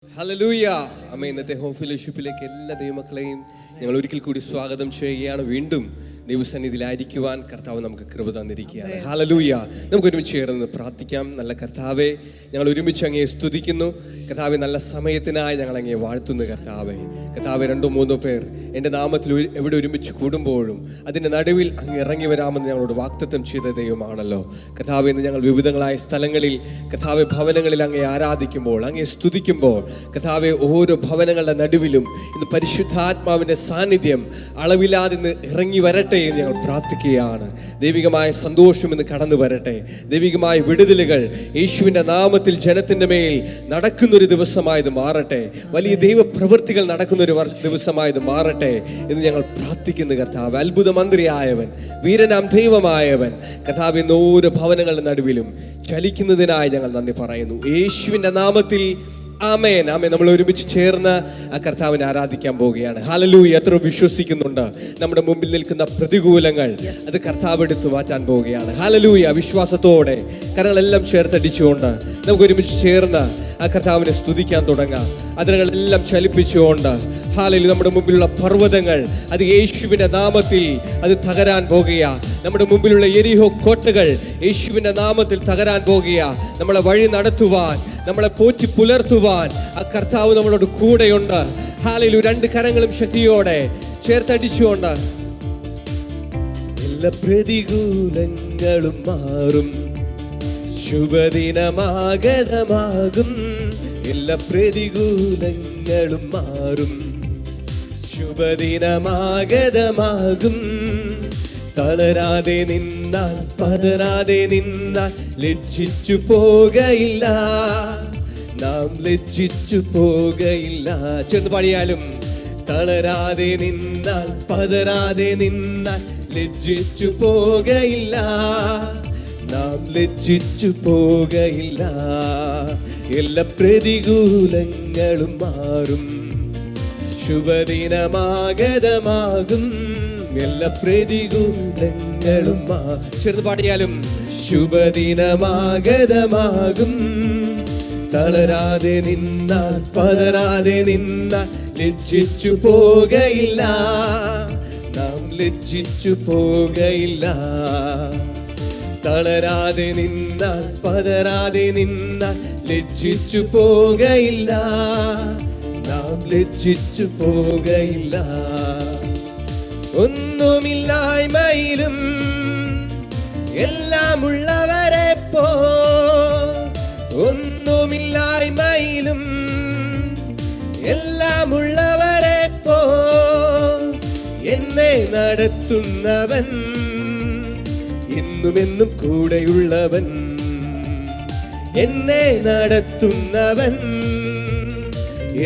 Hallelujah. അമ്മ ഇന്നത്തെ home ഫെലോഷിപ്പിലേക്ക് എല്ലാ ദൈവമക്കളെയും ഞങ്ങൾ ഒരിക്കൽ കൂടി സ്വാഗതം ചെയ്യുകയാണ്. വീണ്ടും ദൈവസന്നിധിയിലായിരിക്കുവാൻ കർത്താവ് നമുക്ക് കൃപ തന്നിരിക്കുകയാണ്. ഹല്ലേലൂയ. നമുക്ക് ഒരുമിച്ച് ചേർന്ന് പ്രാർത്ഥിക്കാം. നല്ല കർത്താവെ, ഞങ്ങൾ ഒരുമിച്ച് അങ്ങയെ സ്തുതിക്കുന്നു. കർത്താവെ, നല്ല സമയത്തിനായി ഞങ്ങൾ അങ്ങയെ വാഴ്ത്തുന്നു. കർത്താവെ, 2-3 പേർ എൻ്റെ നാമത്തിൽ എവിടെ ഒരുമിച്ച് കൂടുമ്പോഴും അതിൻ്റെ നടുവിൽ അങ്ങ് ഇറങ്ങി വരാമെന്ന് ഞങ്ങളോട് വാഗ്ദത്തം ചെയ്ത ദൈവമാണല്ലോ. കർത്താവെ, ഇന്ന് ഞങ്ങൾ വിവിധങ്ങളായ സ്ഥലങ്ങളിൽ കർത്താവെ ഭവനങ്ങളിൽ അങ്ങയെ ആരാധിക്കുമ്പോൾ, അങ്ങയെ സ്തുതിക്കുമ്പോൾ, കർത്താവെ ഓരോ ഭവനങ്ങളുടെ നടുവിലും ഇന്ന് പരിശുദ്ധാത്മാവിൻ്റെ സാന്നിധ്യം അളവില്ലാതെ ഇന്ന് ഇറങ്ങി വരട്ടെ എന്ന് ഞങ്ങൾ പ്രാർത്ഥിക്കുകയാണ്. ദൈവികമായ സന്തോഷം ഇന്ന് കടന്നു വരട്ടെ. ദൈവികമായ വിടുതലുകൾ യേശുവിൻ്റെ നാമത്തിൽ ജനത്തിൻ്റെ മേൽ നടക്കുന്നൊരു ദിവസമായത് മാറട്ടെ. വലിയ ദൈവപ്രവൃത്തികൾ നടക്കുന്നൊരു ദിവസമായത് മാറട്ടെ എന്ന് ഞങ്ങൾ പ്രാർത്ഥിക്കുന്നു. കർത്താവ്, അത്ഭുത മന്ത്രിയായവൻ, വീരനാം ദൈവമായവൻ, കർത്താവ് ഇന്ന് ഓരോ ഭവനങ്ങളുടെ നടുവിലും ചലിക്കുന്നതിനായി ഞങ്ങൾ നന്ദി പറയുന്നു. യേശുവിൻ്റെ നാമത്തിൽ ആമേൻ. ആമേൻ. നമ്മൾ ഒരുമിച്ച് ചേർന്ന് ആ കർത്താവിനെ ആരാധിക്കാൻ പോവുകയാണ്. ഹല്ലേലൂയ. എത്ര വിശ്വസിക്കുന്നുണ്ട് നമ്മുടെ മുമ്പിൽ നിൽക്കുന്ന പ്രതികൂലങ്ങൾ അത് കർത്താവ് എടുത്തു മാറ്റാൻ പോവുകയാണ്. ഹല്ലേലൂയ. വിശ്വാസത്തോടെ കരങ്ങളെല്ലാം ചേർത്തടിച്ചുകൊണ്ട് നമുക്ക് ഒരുമിച്ച് ചേർന്ന് ആ കർത്താവിനെ സ്തുതിക്കാൻ തുടങ്ങാം. അതിനെല്ലാം ചലിപ്പിച്ചുകൊണ്ട് ഹല്ലേലൂയ. നമ്മുടെ മുമ്പിലുള്ള പർവ്വതങ്ങൾ അത് യേശുവിൻ്റെ നാമത്തിൽ അത് തകരാൻ പോകുക. നമ്മുടെ മുമ്പിലുള്ള യെരിഹോ കോട്ടകൾ യേശുവിൻ്റെ നാമത്തിൽ തകരാൻ പോകുക. നമ്മളെ വഴി നടത്തുവാൻ, നമ്മളെ പോറ്റി പുലർത്തുവാൻ ആ കർത്താവ് നമ്മളോട് കൂടെയുണ്ട്. ഹല്ലേലൂയ. 2 കരങ്ങളും ശക്തിയോടെ ചേർത്തടിച്ചുകൊണ്ട് എല്ലാ പ്രതികൂലങ്ങളും മാറും, ശുഭദിനമാഗതമാകും. എല്ലാ പ്രതികൂലങ്ങളും മാറും, ശുഭദിനമാഗതമാകും. തളരാതെ നിന്നാൽ, പതരാതെ നിന്നാൽ ലജ്ജിച്ചു പോകയില്ല, നാം ലജ്ജിച്ചു പോകയില്ല. ചേർന്ന് പാടിയാലും, തളരാതെ നിന്നാൽ, പതരാതെ നിന്നാൽ ലജ്ജിച്ചു പോകയില്ല, നാം ലജ്ജിച്ചു പോകയില്ല. എല്ലാ പ്രതികൂലങ്ങളും മാറും, ശുഭദിനമാഗതമാകും. എല്ലാ പ്രതികൂലങ്ങളും ചേർന്ന് പാടിയാലും, ശുഭദിനമാഗതമാകും. തളരാതെ നിന്നാൽ, പതരാതെ നിന്നാൽ ലജ്ജിച്ചു പോകയില്ല, നാം ലജ്ജിച്ചു പോകയില്ല. തളരാതെ നിന്നാൽ, പതരാതെ നിന്നാൽ ലജ്ജിച്ചു പോകയില്ല, നാം ലജ്ജിച്ചു പോകയില്ല. ഒന്നുമില്ലായ്മയിലും എല്ലാമുള്ളവരെ പോ, ഒന്നുമില്ലായ്മയിലും എല്ലാമുള്ളവരെ പോ, എന്നെ നടത്തുന്നവൻ, എന്നുമെന്നും കൂടെയുള്ളവൻ, എന്നെ നടത്തുന്നവൻ,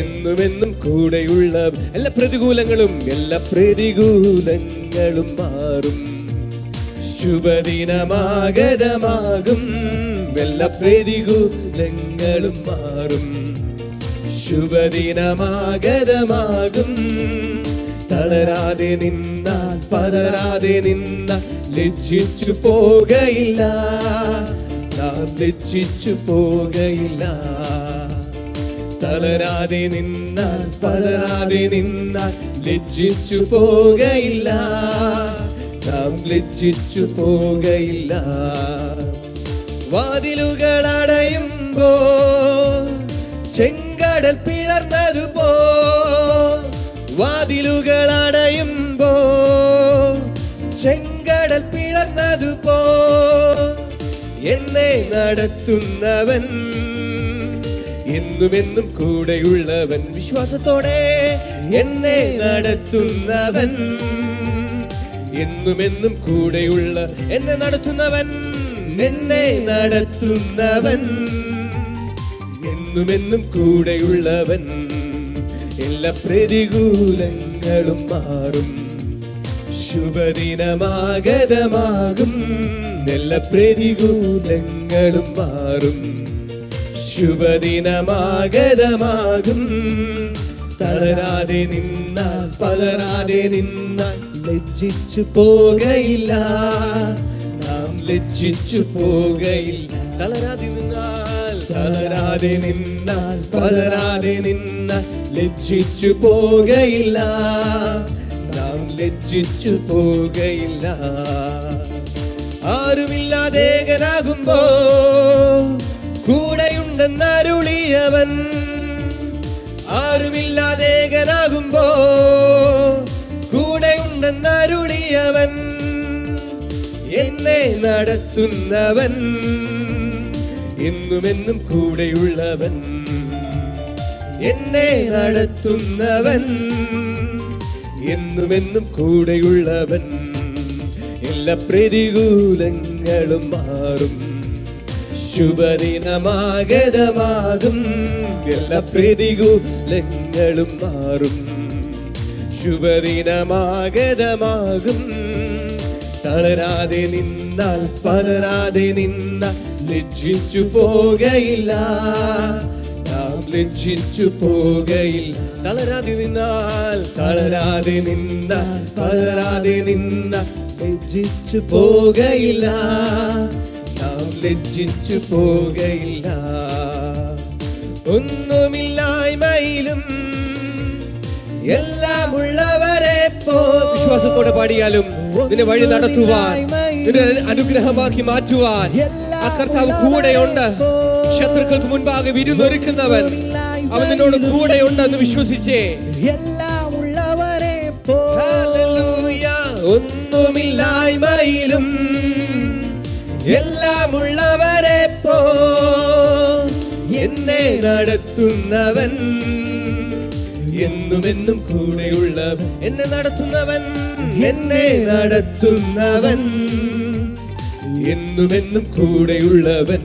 എന്നുമെന്നും കൂടെയുള്ളവൻ. എല്ലാ പ്രതികൂലങ്ങളും, എല്ലാ പ്രതികൂലങ്ങളും മാറും, ശുഭദിനമാഗതമാകും. എല്ലാ പ്രതികൂലങ്ങളും മാറും, ശുഭദിനമാഗതമാകും. തളരാതെ നിന്നാൽ, പതരാതെ നിന്നാൽ ലജ്ജിച്ചു പോകയില്ല, നാം ലജ്ജിച്ചു പോകയില്ല. തളരാതെ നിന്നാൽ, പതരാതെ നിന്നാൽ ലജ്ജിച്ചു പോകയില്ല, നാം ലജ്ജിച്ചു പോകയില്ല. വാതിലുകൾ അടയുമ്പോ ചെങ്കടൽ പിളർന്നതുപോ, വാതിലുകൾ അടയുമ്പോ ചെങ്കടൽ പിളർന്നതുപോ, എന്നെ നടത്തുന്നവൻ, എന്നുമെന്നും കൂടെയുള്ളവൻ. വിശ്വാസത്തോടെ എന്നെ നടത്തുന്നവൻ, എന്നുമെന്നും കൂടെയുള്ള, എന്നെ നടത്തുന്നവൻ, എന്നെ നടത്തുന്നവൻ, എന്നുമെന്നും കൂടെയുള്ളവൻ. എല്ലാ പ്രതികൂലങ്ങളും മാറും, ശുഭദിനമാഗതമാകും. എല്ലാ പ്രതികൂലങ്ങളും മാറും, ശുഭദിനമാഗതമാകും. തളരാതെ നിന്നാൽ, പതരാതെ നിന്നാൽ ലജ്ജിച്ചു പോകയില്ല, നാം ലജ്ജിച്ചു പോകയില്ല. തളരാതെ നിന്നാൽ, തളരാതെ നിന്നാൽ പതരാതെ നിന്നാൽ ലജ്ജിച്ചു പോകയില്ല, നാം ലജ്ജിച്ചു പോകയില്ല. ആരുമില്ലാതെ ഏകനാകുമ്പോ കൂടെയുണ്ടെന്നരുളിയവൻ, ആരുമില്ലാതെ ഏകനാകുമ്പോ കൂടെയുണ്ടെന്നരുളിയവൻ, എന്നെ നടത്തുന്നവൻ, എന്നുമെന്നും കൂടെയുള്ളവൻ, എന്നെ നടത്തുന്നവൻ, എന്നുമെന്നും കൂടെയുള്ളവൻ. എല്ലാ പ്രതികൂലങ്ങളും മാറും, ശുഭദിനമാഗതമാകും. എല്ലാ പ്രതികൂലങ്ങളും മാറും, ശുഭദിനമാഗതമാകും. തളരാതെ നിന്നാൽ പതരാതെ നിന്നാൽ ലജ്ജിച്ചു പോകയില്ല, നാം ലജ്ജിച്ചു പോകയില്ല. തളരാതെ നിന്നാൽ തളരാതെ നിന്നാൽ പതരാതെ നിന്നാൽ ലജ്ജിച്ചു പോകയില്ല, നാം ലജ്ജിച്ചു പോകയില്ല. ഒന്നുമില്ലായ്മയിലും എല്ലാം ഉള്ളവരെ വിശ്വാസത്തോടെ പാടിയാലും നിന്നെ വഴി നടത്തുവാൻ, നിന്നെ അനുഗ്രഹമാക്കി മാറ്റുവാൻ ആ കർത്താവ് കൂടെയുണ്ട്. ശത്രുക്കൾക്ക് മുൻപാകെ വിരുന്നൊരുക്കുന്നവൻ അവൻ നിന്നോട് കൂടെയുണ്ടെന്ന് വിശ്വസിച്ചേ. എല്ലാം ഉള്ളവരെ ഒന്നുമില്ലായ്മയിലും എല്ലാം ഉള്ളവരെ എന്നെ നടത്തുന്നവൻ, എന്നുമെന്നും കൂടെയുള്ളവൻ, എന്നെ നടത്തുന്നവൻ, എന്നെ നടത്തുന്നവൻ, എന്നുമെന്നും കൂടെയുള്ളവൻ.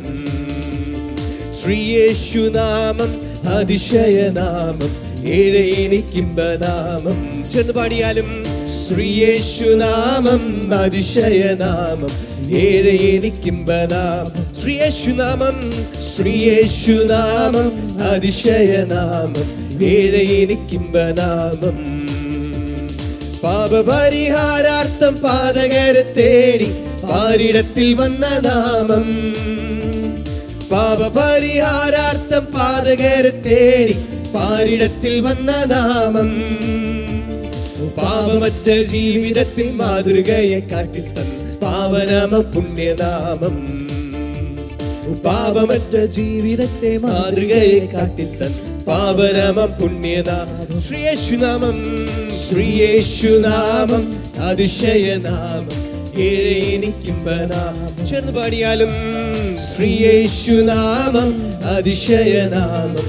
ശ്രീയേശുനാമം അതിശയനാമം, ഏഴ് എനിക്കിമ്പനാമം. ചെന്ന് പാടിയാലും ശ്രീയേശുനാമം അതിശയനാമം, ഏഴ് എനിക്കിമ്പനാമം. ശ്രീയേശുനാമം, ശ്രീയേശുനാമം അതിശയനാമം, ഏഴ് എനിക്കിമ്പനാമം. പാപപരിഹാരാർത്ഥം പാതകരെ തേടി പാരിടത്തിൽ വന്ന നാമം, പാപപരിഹാരാർത്ഥം പാതകരെ തേടി പാരിടത്തിൽ വന്ന നാമം. പാപമറ്റ ജീവിതത്തിൽ മാതൃകയെ കാട്ടിത്തന്ന പാവനാമ പുണ്യനാമം, പാപമറ്റ ജീവിതത്തെ മാതൃകയെ കാട്ടിത്തന്ന പാവനാമ പുണ്യനാമം. ശ്രീയേശുനാമം, ശ്രീയേശുനാമം അതിശയനാമം, ഏഴ് എനിക്കിമ്പനാമം. ചേർന്ന് പാടിയാലും ശ്രീയേശുനാമം അതിശയനാമം,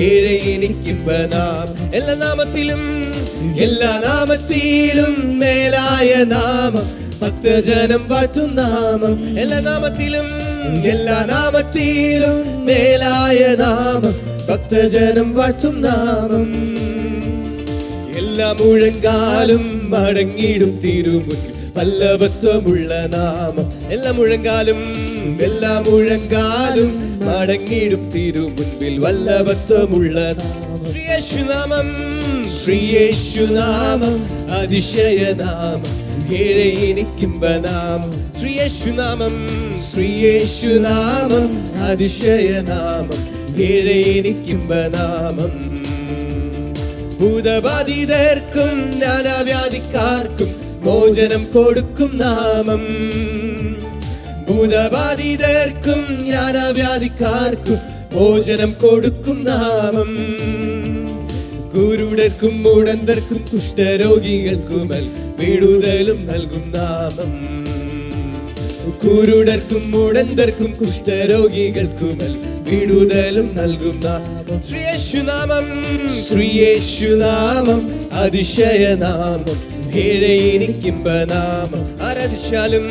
ഏഴ് എനിക്കിമ്പനാമം. എല്ലാ നാമത്തിലും എല്ലാ നാമത്തിലും മേലായ നാമം, ഭക്തജനം വാഴ്ത്തും നാമം. എല്ലാ നാമത്തിലും എല്ലാ നാമത്തിലും മേലായ നാമം, ഭക്തജനം വാഴ്ത്തും നാമം. എല്ലാ മുഴങ്കാലും മടങ്ങിടും തിരുമുന്നിൽ വല്ലഭത്വമുള്ള നാമം. എല്ലാ മുഴങ്കാലും എല്ലാ മുഴങ്കാലും മടങ്ങിടും തിരുമുൻപിൽ വല്ലഭത്വമുള്ള നാമം. ശ്രീയേശുനാമം, ശ്രീയേശുനാമം അതിശയനാമം, ഏഴ് എനിക്കിമ്പനാമം. ശ്രീയേശുനാമം, ശ്രീയേശുനാമം അതിശയനാമം, ഏഴ് എനിക്കിമ്പനാമം. ഭൂതബാധിതർക്കും നാനാവ്യാധിക്കാർക്കും മോചനം കൊടുക്കും നാമം, ഭൂതബാധിതർക്കും നാനാവ്യാധിക്കാർക്കും മോചനം കൊടുക്കും നാമം. കുരുടർക്കും മുടന്തർക്കും കുഷ്ഠരോഗികൾക്കുമൽ വിടുതലും നൽകും നാമം, കുരുടർക്കും മുടന്തർക്കും കുഷ്ഠരോഗികൾക്കുമൽ വിടുതലും നൽകും നാമം. ശ്രീയേശുനാമം, ശ്രീയേശുനാമം അതിശയനാമം, ഏഴ് എനിക്കിമ്പനാമം. ആരാധിച്ചാലും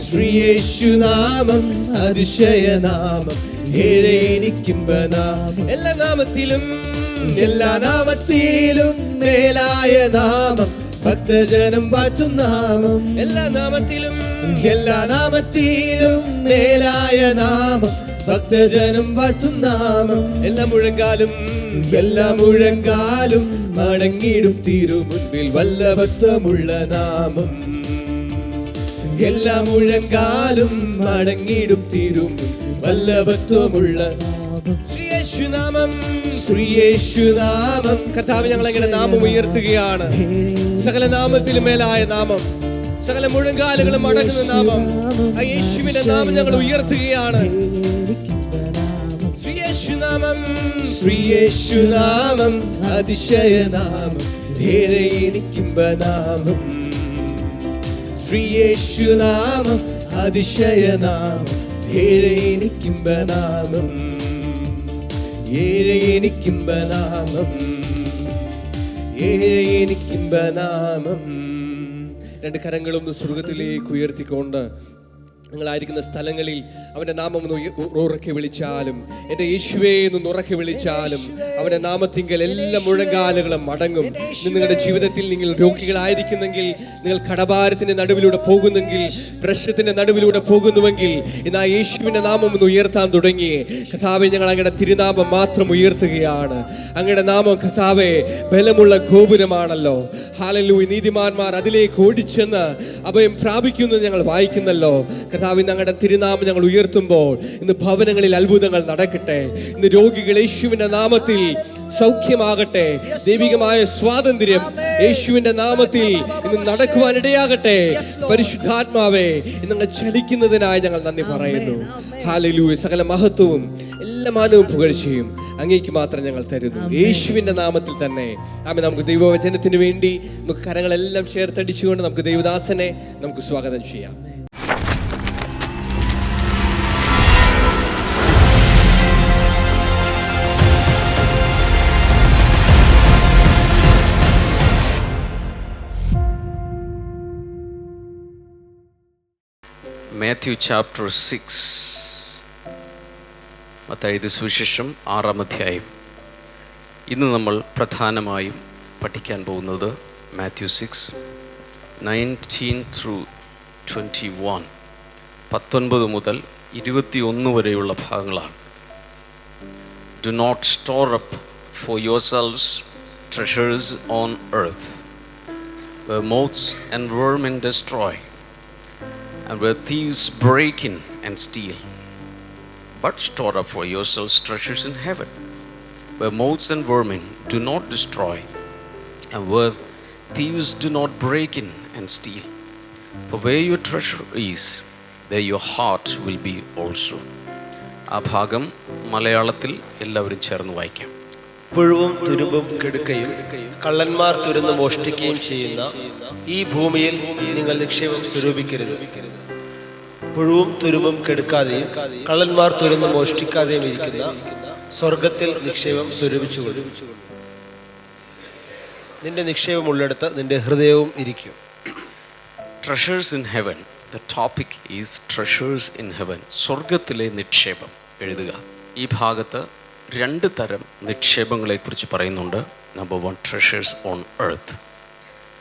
ശ്രീയേശുനാമം അതിശയനാമം, ഏഴ് എനിക്കിമ്പനാമം. എല്ലാ നാമത്തിലും എല്ലാ നാമത്തിലും മേലായ നാമം, ഭക്തജനം വാഴ്ത്തും നാമം. എല്ലാ നാമത്തിലും എല്ലാ നാമത്തിലും മേലായ നാമം, ഭക്തജനം വാഴ്ത്തും നാമം. എല്ലാ മുഴങ്കാലും എല്ലാ മുഴങ്കാലും മടങ്ങിടും തിരുമുൻപിൽ വല്ലഭത്വമുള്ള നാമം. എല്ലാ മുഴങ്കാലും മടങ്ങിടും തിരുമുൻപിൽ വല്ലഭത്വമുള്ള നാമം. ശ്രീയേശുനാമം, ശ്രീയേശുനാമം. കർത്താവ്, ഞങ്ങൾ എങ്ങനെ നാമം ഉയർത്തുകയാണ്. സകല നാമത്തിലും മേലായ നാമം, സകല മുഴങ്കാലുകളും അടങ്ങുന്ന നാമം, ആ യേശുവിന്റെ നാമം ഞങ്ങൾ ഉയർത്തുകയാണ്. ശ്രീയേശുനാമം, ശ്രീയേശുനാമം, അതിശയനാമം, ഏറെ എനിക്കിമ്പനാമം. ശ്രീയേശുനാമം, അതിശയനാമം, ഏറെ എനിക്കിമ്പനാമം, ഏറെ എനിക്കിമ്പനാമം, ഏറെ എനിക്കിമ്പനാമം. രണ്ട് കരങ്ങളൊന്ന് സ്വർഗത്തിലേക്ക് ഉയർത്തിക്കൊണ്ട് നിങ്ങളായിരിക്കുന്ന സ്ഥലങ്ങളിൽ അവൻ്റെ നാമം ഒന്ന് ഉറക്കി വിളിച്ചാലും, എൻ്റെ യേശുവേ എന്ന് ഉറക്കി വിളിച്ചാലും അവൻ്റെ നാമത്തിങ്കൽ എല്ലാ മുഴങ്കാലുകളും അടങ്ങും. ഇന്ന് നിങ്ങളുടെ ജീവിതത്തിൽ നിങ്ങൾ രോഗികളായിരിക്കുന്നെങ്കിൽ, നിങ്ങൾ കടഭാരത്തിൻ്റെ നടുവിലൂടെ പോകുന്നെങ്കിൽ, പ്രശ്നത്തിൻ്റെ നടുവിലൂടെ പോകുന്നുവെങ്കിൽ, ഇന്ന് ആ യേശുവിൻ്റെ നാമം ഒന്ന് ഉയർത്താൻ തുടങ്ങി. കർത്താവേ, ഞങ്ങൾ അങ്ങയുടെ തിരുനാമം മാത്രം ഉയർത്തുകയാണ്. അങ്ങയുടെ നാമം കർത്താവേ ബലമുള്ള ഗോപുരമാണല്ലോ. ഹല്ലേലൂയ. നീതിമാന്മാർ അതിലേക്ക് ഓടിച്ചെന്ന് അഭയം പ്രാപിക്കുന്നു ഞങ്ങൾ വായിക്കുന്നല്ലോ. കർത്താവ്, ഞങ്ങളുടെ തിരുനാമം ഞങ്ങൾ ഉയർത്തുമ്പോൾ ഇന്ന് ഭവനങ്ങളിൽ അത്ഭുതങ്ങൾ നടക്കട്ടെ. ഇന്ന് രോഗികൾ യേശുവിന്റെ നാമത്തിൽ സൗഖ്യമാകട്ടെ. ദൈവികമായ സ്വാതന്ത്ര്യം യേശുവിന്റെ നാമത്തിൽ ഇന്ന് നടക്കുവാനിടയാകട്ടെ. പരിശുദ്ധാത്മാവേ, ഇന്ന് ചലിക്കുന്നതിനായി ഞങ്ങൾ നന്ദി പറയുന്നു. ഹല്ലേലൂയ. സകല മഹത്വവും എല്ലാ മാനവും പുകഴ്ചയും അങ്ങേക്ക് മാത്രം ഞങ്ങൾ തരുന്നു, യേശുവിന്റെ നാമത്തിൽ തന്നെ. ആമേൻ. നമുക്ക് ദൈവവചനത്തിന് വേണ്ടി നമുക്ക് കരങ്ങളെല്ലാം ചേർത്തടിച്ചുകൊണ്ട് നമുക്ക് ദൈവദാസനെ നമുക്ക് സ്വാഗതം ചെയ്യാം. മാത്യു ചാപ്റ്റർ 6, മത്തായിയുടെ സുവിശേഷം 6-ാം അധ്യായം. ഇന്ന് നമ്മൾ പ്രധാനമായും പഠിക്കാൻ പോകുന്നത് മാത്യു 6:19-21, 19 മുതൽ 21 വരെയുള്ള ഭാഗങ്ങളാണ്. Do not store up for yourselves treasures on earth, where moths and vermin destroy, and where thieves break in and steal. But store up for yourselves treasures in heaven, where moths and vermin do not destroy, and where thieves do not break in and steal. For where your treasure is, there your heart will be also. ആ ഭാഗം മലയാളത്തിൽ എല്ലാവരും ചേർന്ന് വായിക്കാം. പുഴുവും തുരുമ്പും കെടുക്കയും കള്ളന്മാർ തുരന്ന് മോഷ്ടിക്കുകയും ചെയ്യുന്ന ഈ ഭൂമിയിൽ നിങ്ങൾ നിക്ഷേപം സ്വരൂപിക്കരുത്. പുഴുവും തുരുമ്പും കെടുക്കാതെയും കള്ളന്മാർ തുരന്ന് മോഷ്ടിക്കാതെയും ഇരിക്കുന്ന സ്വർഗത്തിൽ നിക്ഷേപം സ്വരൂപിച്ചുകൊള്ളും. നിന്റെ നിക്ഷേപം ഉള്ളിടത്ത് നിന്റെ ഹൃദയവും ഇരിക്കും. Treasures in heaven. The topic is treasures in heaven. സ്വർഗത്തിലെ നിക്ഷേപം എഴുതുക. ഈ ഭാഗത്ത് 2 തരം നിക്ഷേപങ്ങളെക്കുറിച്ച് പറയുന്നുണ്ട്. Number 1, treasures on earth.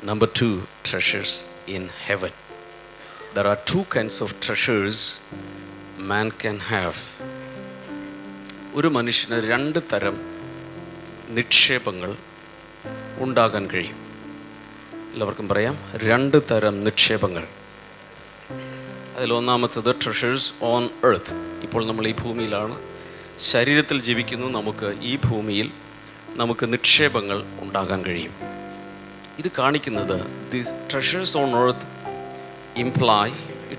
Number 2, treasures in heaven. There are 2 kinds of treasures man can have. ഒരു മനുഷ്യന് 2 തരം നിക്ഷേപങ്ങൾ ഉണ്ടാകാൻ കഴിയും. എല്ലാവർക്കും പറയാം, 2 തരം നിക്ഷേപങ്ങൾ. അതിലൊന്നാമത്തത് ട്രഷേഴ്സ് ഓൺ എർത്ത്. ഇപ്പോൾ നമ്മൾ ഈ ഭൂമിയിലാണ്, ശരീരത്തിൽ ജീവിക്കുന്നു. നമുക്ക് ഈ ഭൂമിയിൽ നമുക്ക് നിക്ഷേപങ്ങൾ ഉണ്ടാകാൻ കഴിയും. ഇത് കാണിക്കുന്നത് these treasures on earth imply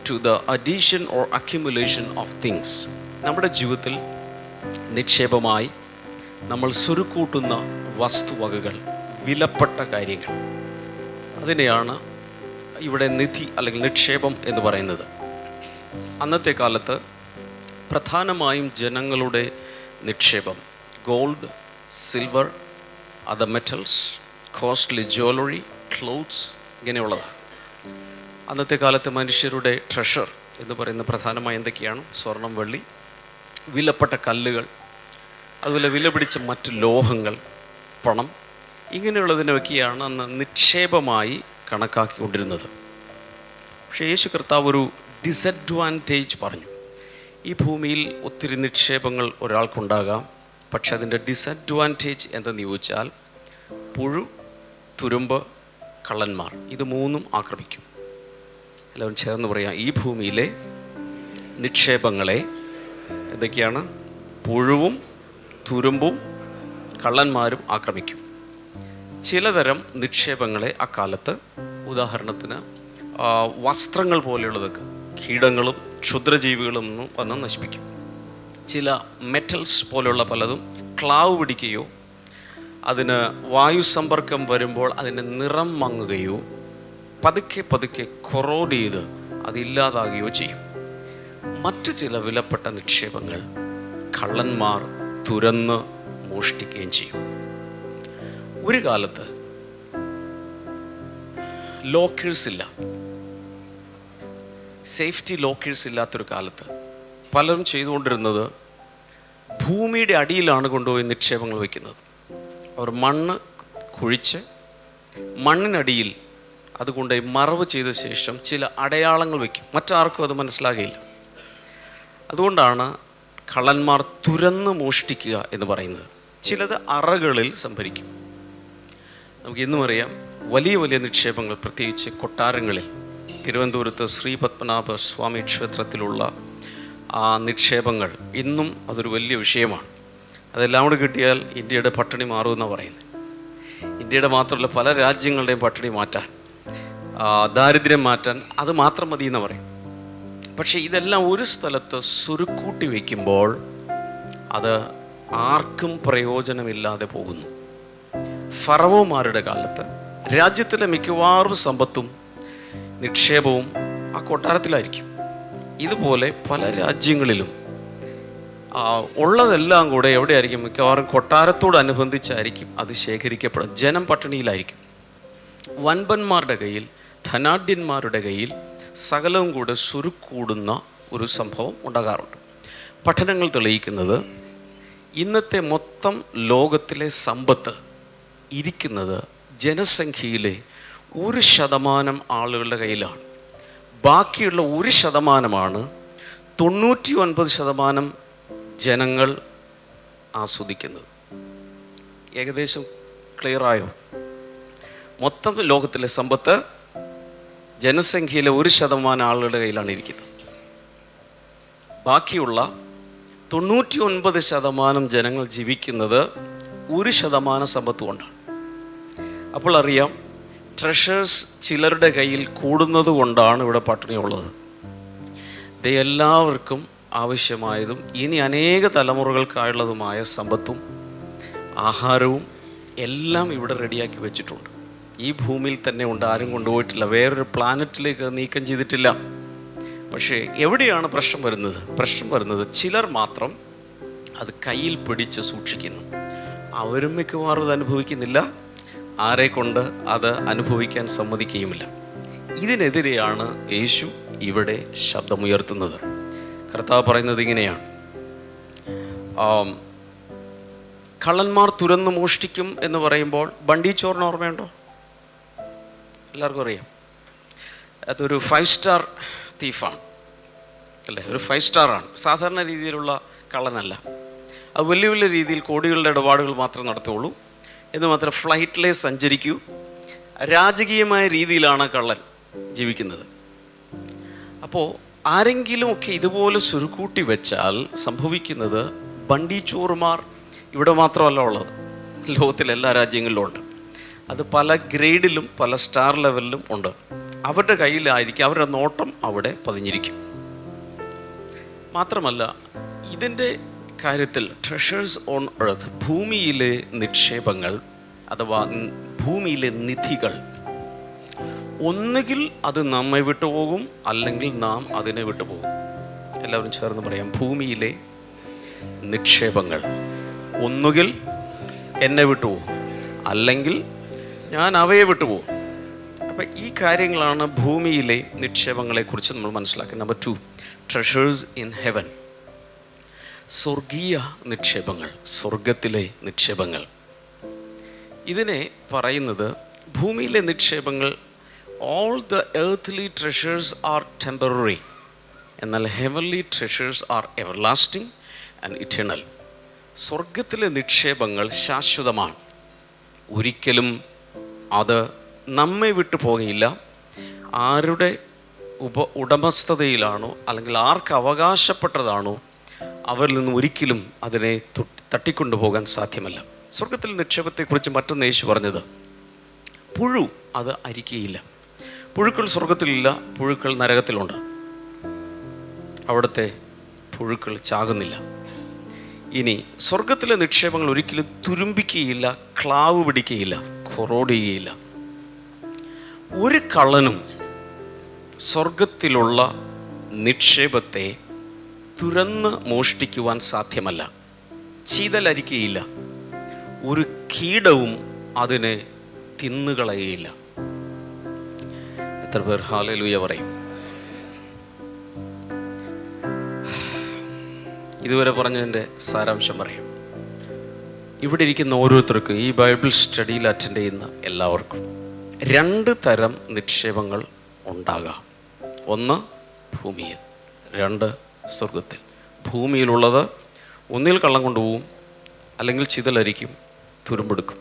to the addition or accumulation of things. നമ്മുടെ ജീവിതത്തിൽ നിക്ഷേപമായി നമ്മൾ സ്വരുക്കൂട്ടുന്ന വസ്തുവകകൾ, വിലപ്പെട്ട കാര്യങ്ങൾ, അതിനെയാണ് ഇവിടെ നിധി അല്ലെങ്കിൽ നിക്ഷേപം എന്ന് പറയുന്നത്. അന്നത്തെ കാലത്ത് പ്രധാനമായും ജനങ്ങളുടെ നിക്ഷേപം gold, silver, other metals, costly jewellery, clothes, ഇങ്ങനെയുള്ളതാണ്. അന്നത്തെ കാലത്ത് മനുഷ്യരുടെ ട്രഷർ എന്ന് പറയുന്ന പ്രധാനമായി എന്തൊക്കെയാണ്? സ്വർണം, വെള്ളി, വിലപ്പെട്ട കല്ലുകൾ, അതുപോലെ വിലപിടിച്ച മറ്റ് ലോഹങ്ങൾ, പണം, ഇങ്ങനെയുള്ളതിനൊക്കെയാണ് അന്ന് നിക്ഷേപമായി കണക്കാക്കിക്കൊണ്ടിരുന്നത്. പക്ഷേ യേശു കർത്താവ് ഒരു ഡിസഡ്വാൻറ്റേജ് പറഞ്ഞു. ഈ ഭൂമിയിൽ ഒത്തിരി നിക്ഷേപങ്ങൾ ഒരാൾക്കുണ്ടാകാം, പക്ഷെ അതിൻ്റെ ഡിസഡ്വാൻറ്റേജ് എന്തെന്ന് ചോദിച്ചാൽ പുഴു, തുരുമ്പ്, കള്ളന്മാർ, ഇത് 3ഉം ആക്രമിക്കും. എല്ലാവരും ചേർന്ന് പറയാം, ഈ ഭൂമിയിലെ നിക്ഷേപങ്ങളെ എന്തൊക്കെയാണ്? പുഴുവും തുരുമ്പും കള്ളന്മാരും ആക്രമിക്കും. ചിലതരം നിക്ഷേപങ്ങളെ അക്കാലത്ത്, ഉദാഹരണത്തിന് വസ്ത്രങ്ങൾ പോലെയുള്ളതൊക്കെ കീടങ്ങളും ക്ഷുദ്രജീവികളും വന്ന് നശിപ്പിക്കും. ചില മെറ്റൽസ് പോലെയുള്ള പലതും ക്ലാവ് പിടിക്കുകയോ അതിന് വായു സമ്പർക്കം വരുമ്പോൾ അതിൻ്റെ നിറം മങ്ങുകയോ പതുക്കെ പതുക്കെ കൊറോഡ് ചെയ്ത് അതില്ലാതാകുകയോ ചെയ്യും. മറ്റു ചില വിലപ്പെട്ട നിക്ഷേപങ്ങൾ കള്ളന്മാർ തുരന്ന് മോഷ്ടിക്കുകയും ചെയ്യും. ഒരു കാലത്ത് ലോക്കേഴ്സ് ഇല്ല, സേഫ്റ്റി ലോക്കേഴ്സ് ഇല്ലാത്തൊരു കാലത്ത് പലരും ചെയ്തുകൊണ്ടിരുന്നത് ഭൂമിയുടെ അടിയിലാണ് കൊണ്ടുപോയി നിക്ഷേപങ്ങൾ വയ്ക്കുന്നത്. അവർ മണ്ണ് കുഴിച്ച് മണ്ണിനടിയിൽ അതുകൊണ്ടുപോയി മറവ് ചെയ്ത ശേഷം ചില അടയാളങ്ങൾ വയ്ക്കും. മറ്റാർക്കും അത് മനസ്സിലാകില്ല. അതുകൊണ്ടാണ് കള്ളന്മാർ തുരന്ന് മോഷ്ടിക്കുക എന്ന് പറയുന്നത്. ചിലത് അറകളിൽ സംഭരിക്കും. നമുക്ക് ഇന്നും അറിയാം, വലിയ വലിയ നിക്ഷേപങ്ങൾ, പ്രത്യേകിച്ച് കൊട്ടാരങ്ങളിൽ, തിരുവനന്തപുരത്ത് ശ്രീ പത്മനാഭ സ്വാമി ക്ഷേത്രത്തിലുള്ള ആ നിക്ഷേപങ്ങൾ ഇന്നും അതൊരു വലിയ വിഷയമാണ്. അതെല്ലാം കൂടെ കിട്ടിയാൽ ഇന്ത്യയുടെ പട്ടിണി മാറുമെന്നാണ് പറയുന്നത്. ഇന്ത്യയുടെ മാത്രമല്ല, പല രാജ്യങ്ങളുടെയും പട്ടിണി മാറ്റാൻ, ദാരിദ്ര്യം മാറ്റാൻ അത് മാത്രം മതി എന്ന് പറയും. പക്ഷേ ഇതെല്ലാം ഒരു സ്ഥലത്ത് സുരുക്കൂട്ടി വയ്ക്കുമ്പോൾ അത് ആർക്കും പ്രയോജനമില്ലാതെ പോകുന്നു. ഫറവോമാരുടെ കാലത്ത് രാജ്യത്തിലെ മിക്കവാറും സമ്പത്തും നിക്ഷേപവും ആ കൊട്ടാരത്തിലായിരിക്കും. ഇതുപോലെ പല രാജ്യങ്ങളിലും ഉള്ളതെല്ലാം കൂടെ എവിടെയായിരിക്കും? മിക്കവാറും കൊട്ടാരത്തോടനുബന്ധിച്ചായിരിക്കും അത് ശേഖരിക്കപ്പെടും. ജനം പട്ടിണിയിലായിരിക്കും. വൻപന്മാരുടെ കയ്യിൽ, ധനാഢ്യന്മാരുടെ കയ്യിൽ സകലവും കൂടെ സുരുക്കൂടുന്ന ഒരു സംഭവം ഉണ്ടാകാറുണ്ട്. പഠനങ്ങൾ തെളിയിക്കുന്നത് ഇന്നത്തെ മൊത്തം ലോകത്തിലെ സമ്പത്ത് ഇരിക്കുന്നത് ജനസംഖ്യയിലെ 1% ആളുകളുടെ കയ്യിലാണ്. ബാക്കിയുള്ള 1%മാണ് 99% ജനങ്ങൾ ആസ്വദിക്കുന്നത്. ഏകദേശം ക്ലിയറായോ? മൊത്തം ലോകത്തിലെ സമ്പത്ത് ജനസംഖ്യയിലെ 1% ആളുകളുടെ കയ്യിലാണ് ഇരിക്കുന്നത്. ബാക്കിയുള്ള 99% ജനങ്ങൾ ജീവിക്കുന്നത് 1% സമ്പത്ത് കൊണ്ടാണ്. അപ്പോൾ അറിയാം, ട്രഷേഴ്സ് ചിലരുടെ കയ്യിൽ കൂടുന്നത് കൊണ്ടാണ് ഇവിടെ പട്ടിണിയുള്ളത്. ഇത് എല്ലാവർക്കും ആവശ്യമായതും ഇനി അനേക തലമുറകൾക്കായുള്ളതുമായ സമ്പത്തും ആഹാരവും എല്ലാം ഇവിടെ റെഡിയാക്കി വെച്ചിട്ടുണ്ട്. ഈ ഭൂമിയിൽ തന്നെ ഉണ്ട്, ആരും കൊണ്ടുപോയിട്ടില്ല, വേറൊരു പ്ലാനറ്റിലേക്ക് നീക്കം ചെയ്തിട്ടില്ല. പക്ഷേ എവിടെയാണ് പ്രശ്നം വരുന്നത്? പ്രശ്നം വരുന്നത് ചിലർ മാത്രം അത് കയ്യിൽ പിടിച്ച് സൂക്ഷിക്കുന്നു. അവരും മിക്കവാറും അത് അനുഭവിക്കുന്നില്ല, ആരെ കൊണ്ട് അത് അനുഭവിക്കാൻ സമ്മതിക്കുകയുമില്ല. ഇതിനെതിരെയാണ് യേശു ഇവിടെ ശബ്ദമുയർത്തുന്നത്. കർത്താവ് പറയുന്നത് ഇങ്ങനെയാണ്: കള്ളന്മാർ തുരന്ന് മോഷ്ടിക്കും എന്ന് പറയുമ്പോൾ ബണ്ടി ചോറിന് ഓർമ്മയുണ്ടോ? എല്ലാവർക്കും അറിയാം. അതൊരു 5 സ്റ്റാർ തീഫാണ് അല്ലേ? ഒരു 5 സ്റ്റാറാണ്. സാധാരണ രീതിയിലുള്ള കള്ളനല്ല. അത് വലിയ വലിയ രീതിയിൽ കോടികളുടെ ഇടപാടുകൾ മാത്രം നടത്തുകയുള്ളൂ. എന്ന് മാത്രം ഫ്ലൈറ്റിലേ സഞ്ചരിക്കൂ. രാജകീയമായ രീതിയിലാണ് കള്ളൻ ജീവിക്കുന്നത്. അപ്പോൾ ആരെങ്കിലുമൊക്കെ ഇതുപോലെ സുരുക്കൂട്ടി വെച്ചാൽ സംഭവിക്കുന്നത്, ബണ്ടി ചോറുമാർ ഇവിടെ മാത്രമല്ല ഉള്ളത്, ലോകത്തിലെ എല്ലാ രാജ്യങ്ങളിലും ഉണ്ട്. അത് പല ഗ്രേഡിലും പല സ്റ്റാർ ലെവലിലും ഉണ്ട്. അവരുടെ കയ്യിലായിരിക്കും, അവരുടെ നോട്ടം അവിടെ പതിഞ്ഞിരിക്കും. മാത്രമല്ല, ഇതിൻ്റെ കാര്യത്തിൽ ട്രഷേഴ്സ് ഓൺ എർത്ത്, ഭൂമിയിലെ നിക്ഷേപങ്ങൾ അഥവാ ഭൂമിയിലെ നിധികൾ, ഒന്നുകിൽ അത് നമ്മെ വിട്ടുപോകും, അല്ലെങ്കിൽ നാം അതിനെ വിട്ടുപോകും. എല്ലാവരും ചേർന്ന് പറയാം: ഭൂമിയിലെ നിക്ഷേപങ്ങൾ ഒന്നുകിൽ എന്നെ വിട്ടുപോകും, അല്ലെങ്കിൽ ഞാൻ അവയെ വിട്ടുപോകും. അപ്പം ഈ കാര്യങ്ങളാണ് ഭൂമിയിലെ നിക്ഷേപങ്ങളെക്കുറിച്ച് നമ്മൾ മനസ്സിലാക്കുന്നത്. നമ്പർ 2, ട്രഷേഴ്സ് ഇൻ ഹെവൻ, സ്വർഗീയ നിക്ഷേപങ്ങൾ, സ്വർഗത്തിലെ നിക്ഷേപങ്ങൾ. ഇതിനെ പറയുന്നത്, ഭൂമിയിലെ നിക്ഷേപങ്ങൾ, all the earthly treasures are temporary, എന്നാൽ heavenly treasures are everlasting and eternal. സ്വർഗത്തിലെ നിക്ഷേപങ്ങൾ ശാശ്വതമാണ്. ഒരിക്കലും അത് നമ്മെ വിട്ടു പോകുകയില്ല. ആരുടെ ഉടമസ്ഥതയിലാണോ അല്ലെങ്കിൽ ആർക്ക് അവകാശപ്പെട്ടതാണോ അവരിൽ നിന്ന് ഒരിക്കലും അതിനെ തട്ടിക്കൊണ്ടുപോകാൻ സാധ്യമല്ല. സ്വർഗത്തിൽ നിക്ഷേപത്തെക്കുറിച്ച് മറ്റൊന്ന് യേശു പറഞ്ഞത്, പുഴു അത് അരിക്കുകയില്ല. പുഴുക്കൾ സ്വർഗത്തിലില്ല, പുഴുക്കൾ നരകത്തിലുണ്ട്. അവിടുത്തെ പുഴുക്കൾ ചാകുന്നില്ല. ഇനി സ്വർഗത്തിലെ നിക്ഷേപങ്ങൾ ഒരിക്കലും തുരുമ്പിക്കുകയില്ല, ക്ലാവ് പിടിക്കുകയില്ല, കൊറോടുകയില്ല. ഒരു കള്ളനും സ്വർഗത്തിലുള്ള നിക്ഷേപത്തെ തുറന്ന് മോഷ്ടിക്കുവാൻ സാധ്യമല്ല. ചീതലരിക്കുകയില്ല, ഒരു കീടവും അതിനെ തിന്നുകളയുകയില്ല. എത്ര പേർ ഹല്ലേലൂയ പറയും? ഇതുവരെ പറഞ്ഞതിൻ്റെ സാരാംശം പറയും. ഇവിടെ ഇരിക്കുന്ന ഓരോരുത്തർക്കും, ഈ ബൈബിൾ സ്റ്റഡിയിൽ അറ്റൻഡ് ചെയ്യുന്ന എല്ലാവർക്കും 2 തരം നിക്ഷേപങ്ങൾ ഉണ്ടാകാം. ഒന്ന് ഭൂമിയിൽ, 2 സ്വർഗത്തിൽ. ഭൂമിയിലുള്ളത് ഒന്നിൽ കള്ളം കൊണ്ടുപോകും, അല്ലെങ്കിൽ ചിതലരിക്കും, തുരുമ്പെടുക്കും.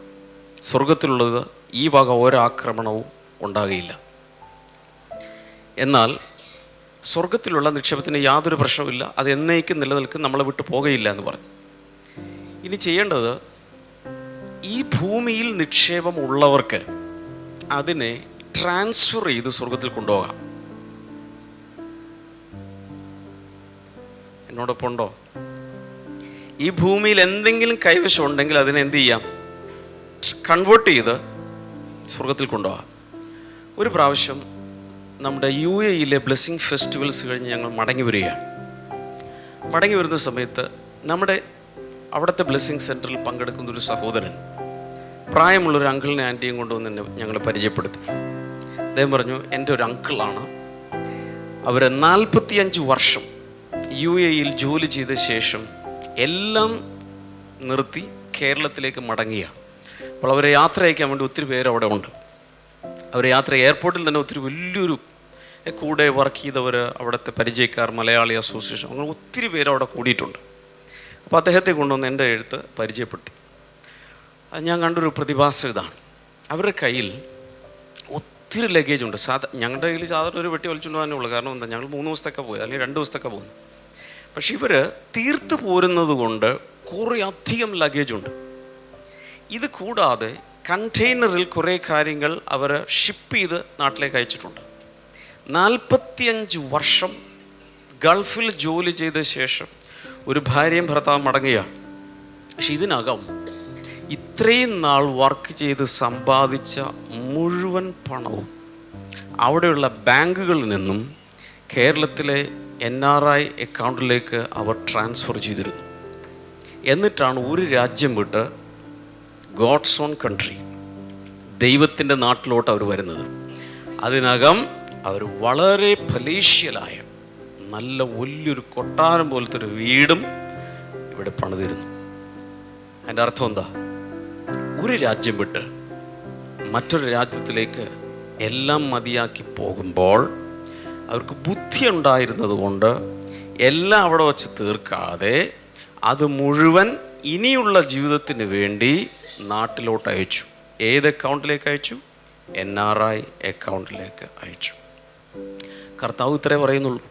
സ്വർഗത്തിലുള്ളത് ഈ വക ഒരാക്രമണവും ഉണ്ടാകുകയില്ല. എന്നാൽ സ്വർഗത്തിലുള്ള നിക്ഷേപത്തിന് യാതൊരു പ്രശ്നവുമില്ല, അത് എന്നേക്കും നിലനിൽക്കും, നമ്മളെ വിട്ടു പോകുകയില്ല എന്ന് പറഞ്ഞു. ഇനി ചെയ്യേണ്ടത്, ഈ ഭൂമിയിൽ നിക്ഷേപം ഉള്ളവർക്ക് അതിനെ ട്രാൻസ്ഫർ ചെയ്ത് സ്വർഗത്തിൽ കൊണ്ടുപോകാം. എന്നോടൊപ്പം ഉണ്ടോ? ഈ ഭൂമിയിൽ എന്തെങ്കിലും കൈവശം ഉണ്ടെങ്കിൽ അതിനെ എന്ത് ചെയ്യാം? കൺവേർട്ട് ചെയ്ത് സ്വർഗത്തിൽ കൊണ്ടുപോകാം. ഒരു പ്രാവശ്യം നമ്മുടെ UAE ബ്ലെസ്സിങ് ഫെസ്റ്റിവൽസ് കഴിഞ്ഞ് ഞങ്ങൾ മടങ്ങി വരികയാണ്. മടങ്ങി വരുന്ന സമയത്ത് നമ്മുടെ അവിടുത്തെ ബ്ലെസ്സിങ് സെൻറ്ററിൽ പങ്കെടുക്കുന്ന ഒരു സഹോദരൻ പ്രായമുള്ളൊരു അങ്കിളിനെ ആൻറ്റിയും കൊണ്ടുവന്ന് എന്നെ ഞങ്ങളെ പരിചയപ്പെടുത്തി. അദ്ദേഹം പറഞ്ഞു, എൻ്റെ ഒരു അങ്കിളാണ്, അവർ 45 വർഷം UAE ജോലി ചെയ്ത ശേഷം എല്ലാം നിർത്തി കേരളത്തിലേക്ക് മടങ്ങിയാണ്. അപ്പോൾ അവരെ യാത്ര അയക്കാൻ വേണ്ടി ഒത്തിരി പേര് അവിടെ ഉണ്ട്. അവർ എയർപോർട്ടിൽ തന്നെ ഒത്തിരി വലിയൊരു കൂടെ വർക്ക് ചെയ്തവർ, അവിടുത്തെ പരിചയക്കാർ, മലയാളി അസോസിയേഷൻ, അങ്ങനെ ഒത്തിരി പേര് അവിടെ കൂടിയിട്ടുണ്ട്. അപ്പോൾ അദ്ദേഹത്തെ കൊണ്ടുവന്ന് എൻ്റെ എഴുത്ത് പരിചയപ്പെടുത്തി. ഞാൻ കണ്ടൊരു പ്രതിഭാസം ഇതാണ്, അവരുടെ കയ്യിൽ ഒത്തിരി ലഗേജ് ഉണ്ട്. ഞങ്ങളുടെ കയ്യിൽ സാധാരണ ഒരു വെട്ടി വലിച്ചുകൊണ്ട് തന്നെ ഉള്ളൂ. കാരണം എന്താ, ഞങ്ങൾ 3 ദിവസത്തൊക്കെ പോയി, അല്ലെങ്കിൽ 2 ദിവസത്തൊക്കെ പോകുന്നു. പക്ഷെ ഇവർ തീർത്ത് പോരുന്നത് കൊണ്ട് കുറേ അധികം ലഗേജ് ഉണ്ട്. ഇത് കൂടാതെ കണ്ടെയ്നറിൽ കുറേ കാര്യങ്ങൾ അവർ ഷിപ്പ് ചെയ്ത് നാട്ടിലേക്ക് അയച്ചിട്ടുണ്ട്. 45 വർഷം ഗൾഫിൽ ജോലി ചെയ്ത ശേഷം ഒരു ഭാര്യയും ഭർത്താവും മടങ്ങുകയാണ്. പക്ഷെ ഇതിനകം ഇത്രയും നാൾ വർക്ക് ചെയ്ത് സമ്പാദിച്ച മുഴുവൻ പണവും അവിടെയുള്ള ബാങ്കുകളിൽ നിന്നും കേരളത്തിലെ NRI അക്കൗണ്ടിലേക്ക് അവർ ട്രാൻസ്ഫർ ചെയ്തിരുന്നു. എന്നിട്ടാണ് ഒരു രാജ്യം വിട്ട് ഗോഡ്സ് ഓൺ കൺട്രി, ദൈവത്തിൻ്റെ നാട്ടിലോട്ട് അവർ വരുന്നത്. അതിനകം അവർ വളരെ ഫലീഷ്യലായ നല്ല വലിയൊരു കൊട്ടാരം പോലത്തെ ഒരു വീടും ഇവിടെ പണിതിരുന്നു. അതിൻ്റെ അർത്ഥം എന്താ? ഒരു രാജ്യം വിട്ട് മറ്റൊരു രാജ്യത്തിലേക്ക് എല്ലാം മതിയാക്കി പോകുമ്പോൾ അവർക്ക് ബുദ്ധി ഉണ്ടായിരുന്നത് കൊണ്ട് എല്ലാം അവിടെ വച്ച് തീർക്കാതെ അത് മുഴുവൻ ഇനിയുള്ള ജീവിതത്തിന് വേണ്ടി നാട്ടിലോട്ട് അയച്ചു. ഏത് അക്കൗണ്ടിലേക്ക് അയച്ചു? NRI അക്കൗണ്ടിലേക്ക് അയച്ചു. കർത്താവ് ഇത്രേ പറയുന്നുള്ളൂ.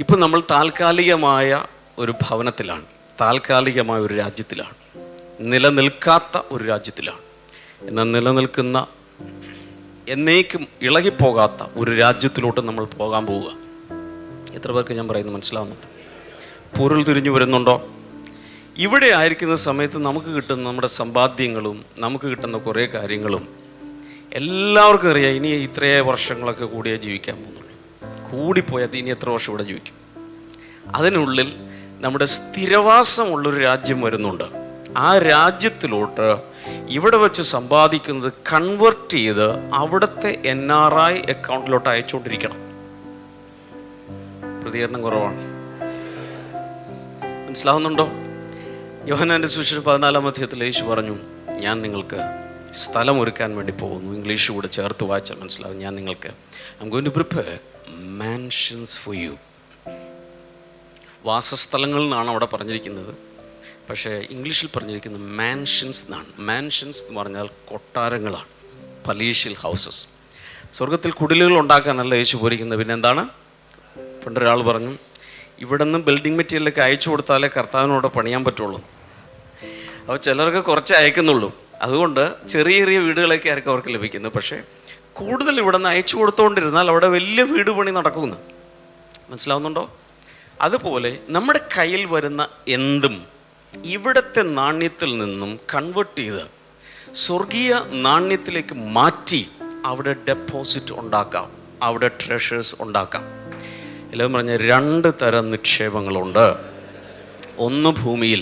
ഇപ്പം നമ്മൾ താൽക്കാലികമായ ഒരു ഭവനത്തിലാണ്, താൽക്കാലികമായ ഒരു രാജ്യത്തിലാണ്, നിലനിൽക്കാത്ത ഒരു രാജ്യത്തിലാണ്. എന്നാൽ നിലനിൽക്കുന്ന, എന്നേക്കും ഇളകിപ്പോകാത്ത ഒരു രാജ്യത്തിലോട്ട് നമ്മൾ പോകാൻ പോവുക. എത്ര പേർക്ക് ഞാൻ പറയുന്നത് മനസ്സിലാവുന്നുണ്ട്? പൊരുൾ തിരിഞ്ഞു വരുന്നുണ്ടോ? ഇവിടെ ആയിരിക്കുന്ന സമയത്ത് നമുക്ക് കിട്ടുന്ന നമ്മുടെ സമ്പാദ്യങ്ങളും നമുക്ക് കിട്ടുന്ന കുറേ കാര്യങ്ങളും എല്ലാവർക്കും അറിയാം. ഇനി ഇത്രയേ വർഷങ്ങളൊക്കെ കൂടിയേ ജീവിക്കാൻ പോകുന്നുള്ളൂ. കൂടിപ്പോയാൽ ഇനി എത്ര വർഷം ഇവിടെ ജീവിക്കും? അതിനുള്ളിൽ നമ്മുടെ സ്ഥിരവാസമുള്ളൊരു രാജ്യം വരുന്നുണ്ട്. ആ രാജ്യത്തിലോട്ട് ഇവിടെ വെച്ച് സമ്പാദിക്കുന്നത് കൺവേർട്ട് ചെയ്ത് അവിടുത്തെ NRI അക്കൗണ്ടിലോട്ട് അയച്ചുകൊണ്ടിരിക്കണം. പ്രതികരണം കുറവാണ്. മനസ്സിലാവുന്നുണ്ടോ? യോഹന്നാന്റെ സുവിശേഷം 14-ാം അധ്യായത്തിൽ യേശു പറഞ്ഞു, ഞാൻ നിങ്ങൾക്ക് സ്ഥലം ഒരുക്കാൻ വേണ്ടി പോകുന്നു. ഇംഗ്ലീഷ് കൂടെ ചേർത്ത് വായിച്ചാൽ മനസ്സിലാവും. ഞാൻ നിങ്ങൾക്ക് I'm going to prepare mansions for you. വാസസ്ഥലങ്ങളിൽ നിന്നാണ് അവിടെ പറഞ്ഞിരിക്കുന്നത്. പക്ഷേ ഇംഗ്ലീഷിൽ പറഞ്ഞിരിക്കുന്നത് മാൻഷൻസ് എന്നാണ്. മാൻഷൻസ് എന്ന് പറഞ്ഞാൽ കൊട്ടാരങ്ങളാണ്, പലീഷ്യൽ ഹൗസസ്. സ്വർഗത്തിൽ കുടിലുകൾ ഉണ്ടാക്കാനല്ല യേശു പോരിക്കുന്നത്. പിന്നെ എന്താണ്? പണ്ടൊരാൾ പറഞ്ഞു, ഇവിടെ നിന്ന് ബിൽഡിംഗ് മെറ്റീരിയലൊക്കെ അയച്ചു കൊടുത്താലേ കർത്താവിനോട് പണിയാൻ പറ്റുള്ളൂ. അപ്പോൾ ചിലർക്ക് കുറച്ച് അയക്കുന്നുള്ളൂ. അതുകൊണ്ട് ചെറിയ ചെറിയ വീടുകളൊക്കെ ആയിരിക്കും അവർക്ക് ലഭിക്കുന്നത്. പക്ഷേ കൂടുതൽ ഇവിടെ നിന്ന് അയച്ചു കൊടുത്തുകൊണ്ടിരുന്നാൽ അവിടെ വലിയ വീട് പണി നടക്കുമെന്ന് മനസ്സിലാവുന്നുണ്ടോ? അതുപോലെ നമ്മുടെ കയ്യിൽ വരുന്ന എന്തും ഇവിടുത്തെ നാണ്യത്തിൽ നിന്നും കൺവേർട്ട് ചെയ്ത് സ്വർഗീയ നാണ്യത്തിലേക്ക് മാറ്റി അവിടെ ഡെപ്പോസിറ്റ് ഉണ്ടാക്കാം, അവിടെ ട്രഷേഴ്സ് ഉണ്ടാക്കാം. എല്ലാവരും പറഞ്ഞ 2 തരം നിക്ഷേപങ്ങളുണ്ട്. ഒന്ന് ഭൂമിയിൽ,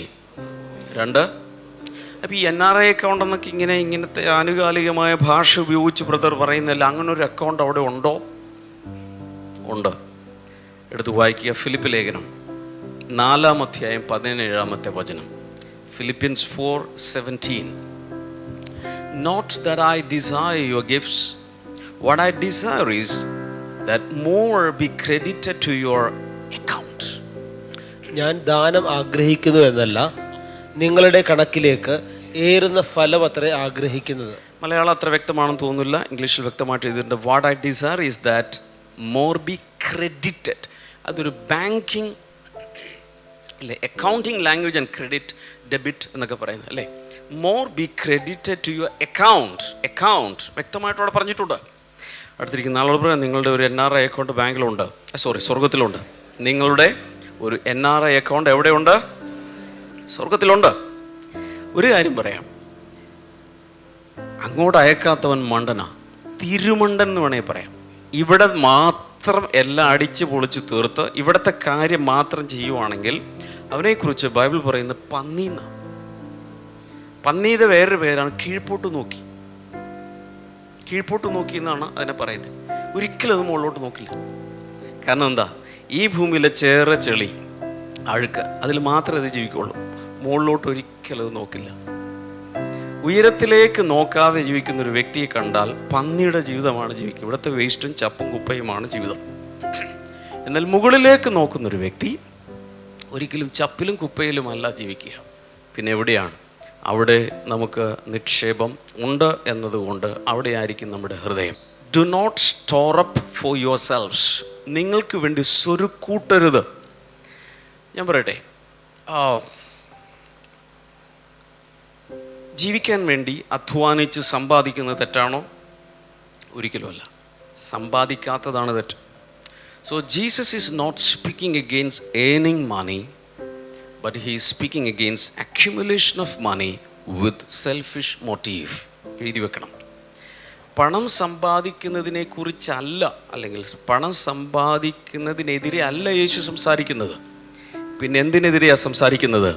2 അപ്പോൾ ഈ NRI അക്കൗണ്ട് എന്നൊക്കെ ഇങ്ങനത്തെ ആനുകാലികമായ ഭാഷ ഉപയോഗിച്ച് ബ്രദർ പറയുന്നില്ല. അങ്ങനെ ഒരു അക്കൗണ്ട് അവിടെ ഉണ്ടോ? ഉണ്ട്. എടുത്ത് വായിക്കുക. ഫിലിപ്പ് ലേഖനം 4-ാം അധ്യായം 17-ാമത്തെ വചനം. Philippians 4:17. Not that I desire your gifts, what I desire is that more be credited to your account. ഞാൻ ദാനം ആഗ്രഹിക്കുന്നു എന്നല്ല, നിങ്ങളുടെ കണക്കിലേക്ക് ഏറുന്ന ഫലം അത്രേ ആഗ്രഹിക്കുന്നത്. മലയാളം അത്ര വ്യക്തമാണെന്ന് തോന്നുന്നില്ല, ഇംഗ്ലീഷിൽ വ്യക്തമായിട്ട് എഴുതിയിട്ടുണ്ട്. What I desire is that more be credited. അതൊരു ബാങ്കിങ് അല്ലേ, accounting language and credit debit എന്നൊക്കെ പറയുന്നത് അല്ലേ. More be credited to your account വ്യക്തമായിട്ട് അവിടെ പറഞ്ഞിട്ടുണ്ട്. അടുത്തിരിക്കുന്ന ആളോട് പറയാം, നിങ്ങളുടെ ഒരു NRI അക്കൗണ്ട് ബാങ്കിലുണ്ട്, സ്വർഗത്തിലുണ്ട്. നിങ്ങളുടെ ഒരു NRI അക്കൗണ്ട് എവിടെയുണ്ട്? സ്വർഗത്തിലുണ്ട്. ഒരു കാര്യം പറയാം, അങ്ങോട്ട് അയക്കാത്തവൻ മണ്ടനാ, തിരുമണ്ടൻ എന്ന് വേണമെങ്കിൽ പറയാം. ഇവിടെ മാത്രം എല്ലാം അടിച്ച് പൊളിച്ച് തീർത്ത് ഇവിടുത്തെ കാര്യം മാത്രം ചെയ്യുവാണെങ്കിൽ അവനെക്കുറിച്ച് ബൈബിൾ പറയുന്നത് പന്നീന്ന്. പന്നിയുടെ വേറൊരു പേരാണ് കീഴ്പോട്ട് നോക്കി എന്നാണ് അതിനെ പറയുന്നത്. ഒരിക്കലും അത് മുകളിലോട്ട് നോക്കില്ല. കാരണം എന്താ? ഈ ഭൂമിയിലെ ചേറെ ചെളി, അഴുക്ക്, അതിൽ മാത്രമേ അത് ജീവിക്കുള്ളൂ. മുകളിലോട്ട് ഒരിക്കലും അത് നോക്കില്ല. ഉയരത്തിലേക്ക് നോക്കാതെ ജീവിക്കുന്ന ഒരു വ്യക്തിയെ കണ്ടാൽ പന്നിയുടെ ജീവിതമാണ് ജീവിക്കുക. ഇവിടുത്തെ വേസ്റ്റും ചപ്പും കുപ്പയുമാണ് ജീവിതം. എന്നാൽ മുകളിലേക്ക് നോക്കുന്നൊരു വ്യക്തി ഒരിക്കലും ചപ്പിലും കുപ്പയിലുമല്ല ജീവിക്കുക. പിന്നെ എവിടെയാണ്? അവിടെ നമുക്ക് നിക്ഷേപം ഉണ്ട് എന്നതുകൊണ്ട് അവിടെ ആയിരിക്കും നമ്മുടെ ഹൃദയം. Do not store up for yourselves. നിങ്ങൾക്ക് വേണ്ടി സ്വരുക്കൂട്ടരുത്. ഞാൻ പറയട്ടെ, ജീവിക്കാൻ വേണ്ടി അധ്വാനിച്ച് സമ്പാദിക്കുന്നത് തെറ്റാണോ? ഒരിക്കലുമല്ല. സമ്പാദിക്കാത്തതാണ് തെറ്റ്. So Jesus is not speaking against earning money, but he is speaking against accumulation of money with selfish motive. എഴുതി വെക്കണം. പണം സമ്പാദിക്കുന്നതിനെ കുറിച്ചല്ല, അല്ലെങ്കിൽ പണം സമ്പാദിക്കുന്നതിനെതിരെ അല്ല യേശു സംസാരിക്കുന്നത്. പിന്നെ എന്തിനെതിരെയാണ് സംസാരിക്കുന്നത്?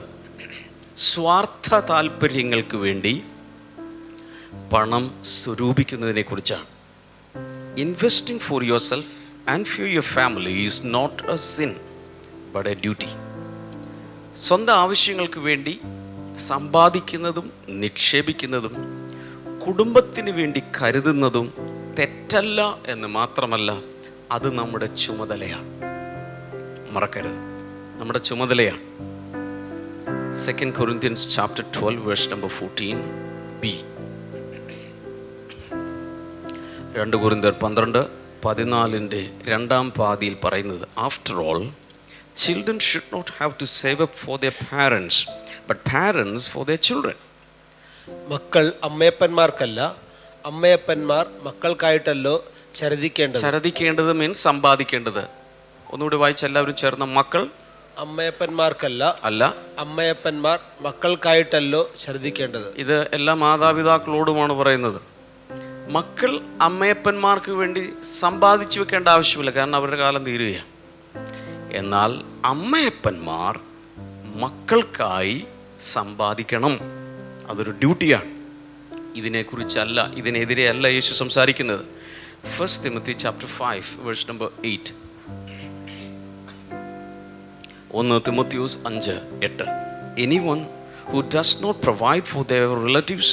സ്വാർത്ഥ താല്പര്യങ്ങൾക്ക് വേണ്ടി പണം സ്വരൂപിക്കുന്നതിനെ കുറിച്ചാണ്. Investing for yourself and for your family is not a sin but a duty. സ്വന്തം ആവശ്യങ്ങൾക്ക് വേണ്ടി സമ്പാദിക്കുന്നതും നിക്ഷേപിക്കുന്നതും കുടുംബത്തിന് വേണ്ടി കരുതുന്നതും തെറ്റല്ല എന്ന് മാത്രമല്ല, അത് നമ്മുടെ ചുമതലയാണ്. മറക്കരുത്, നമ്മുടെ ചുമതലയാണ്. 2 Corinthians chapter 12 verse number 14b. 2 Corinthians 12:14 രണ്ടാം പാതിയിൽ പറയുന്നത്, after all children should not have to save up for their parents, but parents for their children. മക്കൾ അമ്മയപ്പന്മാർക്കല്ല, അമ്മയപ്പന്മാർ മക്കൾക്കായിട്ടല്ലോ ചരദിക്കേണ്ടത് മീൻസ് സമ്പാദിക്കേണ്ടത്. ഒന്നുകൂടി വായിച്ച എല്ലാവരും ചേർന്ന, മക്കൾ അമ്മയപ്പന്മാർക്കല്ല അല്ല, അമ്മയപ്പന്മാർ മക്കൾക്കായിട്ടല്ലോ ചരദിക്കേണ്ടത്. ഇത് എല്ലാ മാതാപിതാക്കളോടുമാണ് പറയുന്നത്. മക്കൾ അമ്മയപ്പന്മാർക്ക് വേണ്ടി സമ്പാദിച്ചു വെക്കേണ്ട ആവശ്യമില്ല, കാരണം അവരുടെ കാലം തീരുകയാണ്. എന്നാൽ അമ്മയപ്പന്മാർ മക്കൾക്കായി സമ്പാദിക്കണം, അതൊരു ഡ്യൂട്ടിയാണ്. ഇതിനെക്കുറിച്ചല്ല, ഇതിനെതിരെ അല്ല യേശു സംസാരിക്കുന്നത്. 1 Timothy chapter 5 verse number 8. 1 Timotheus 5:8. Anyone who does not provide for their relatives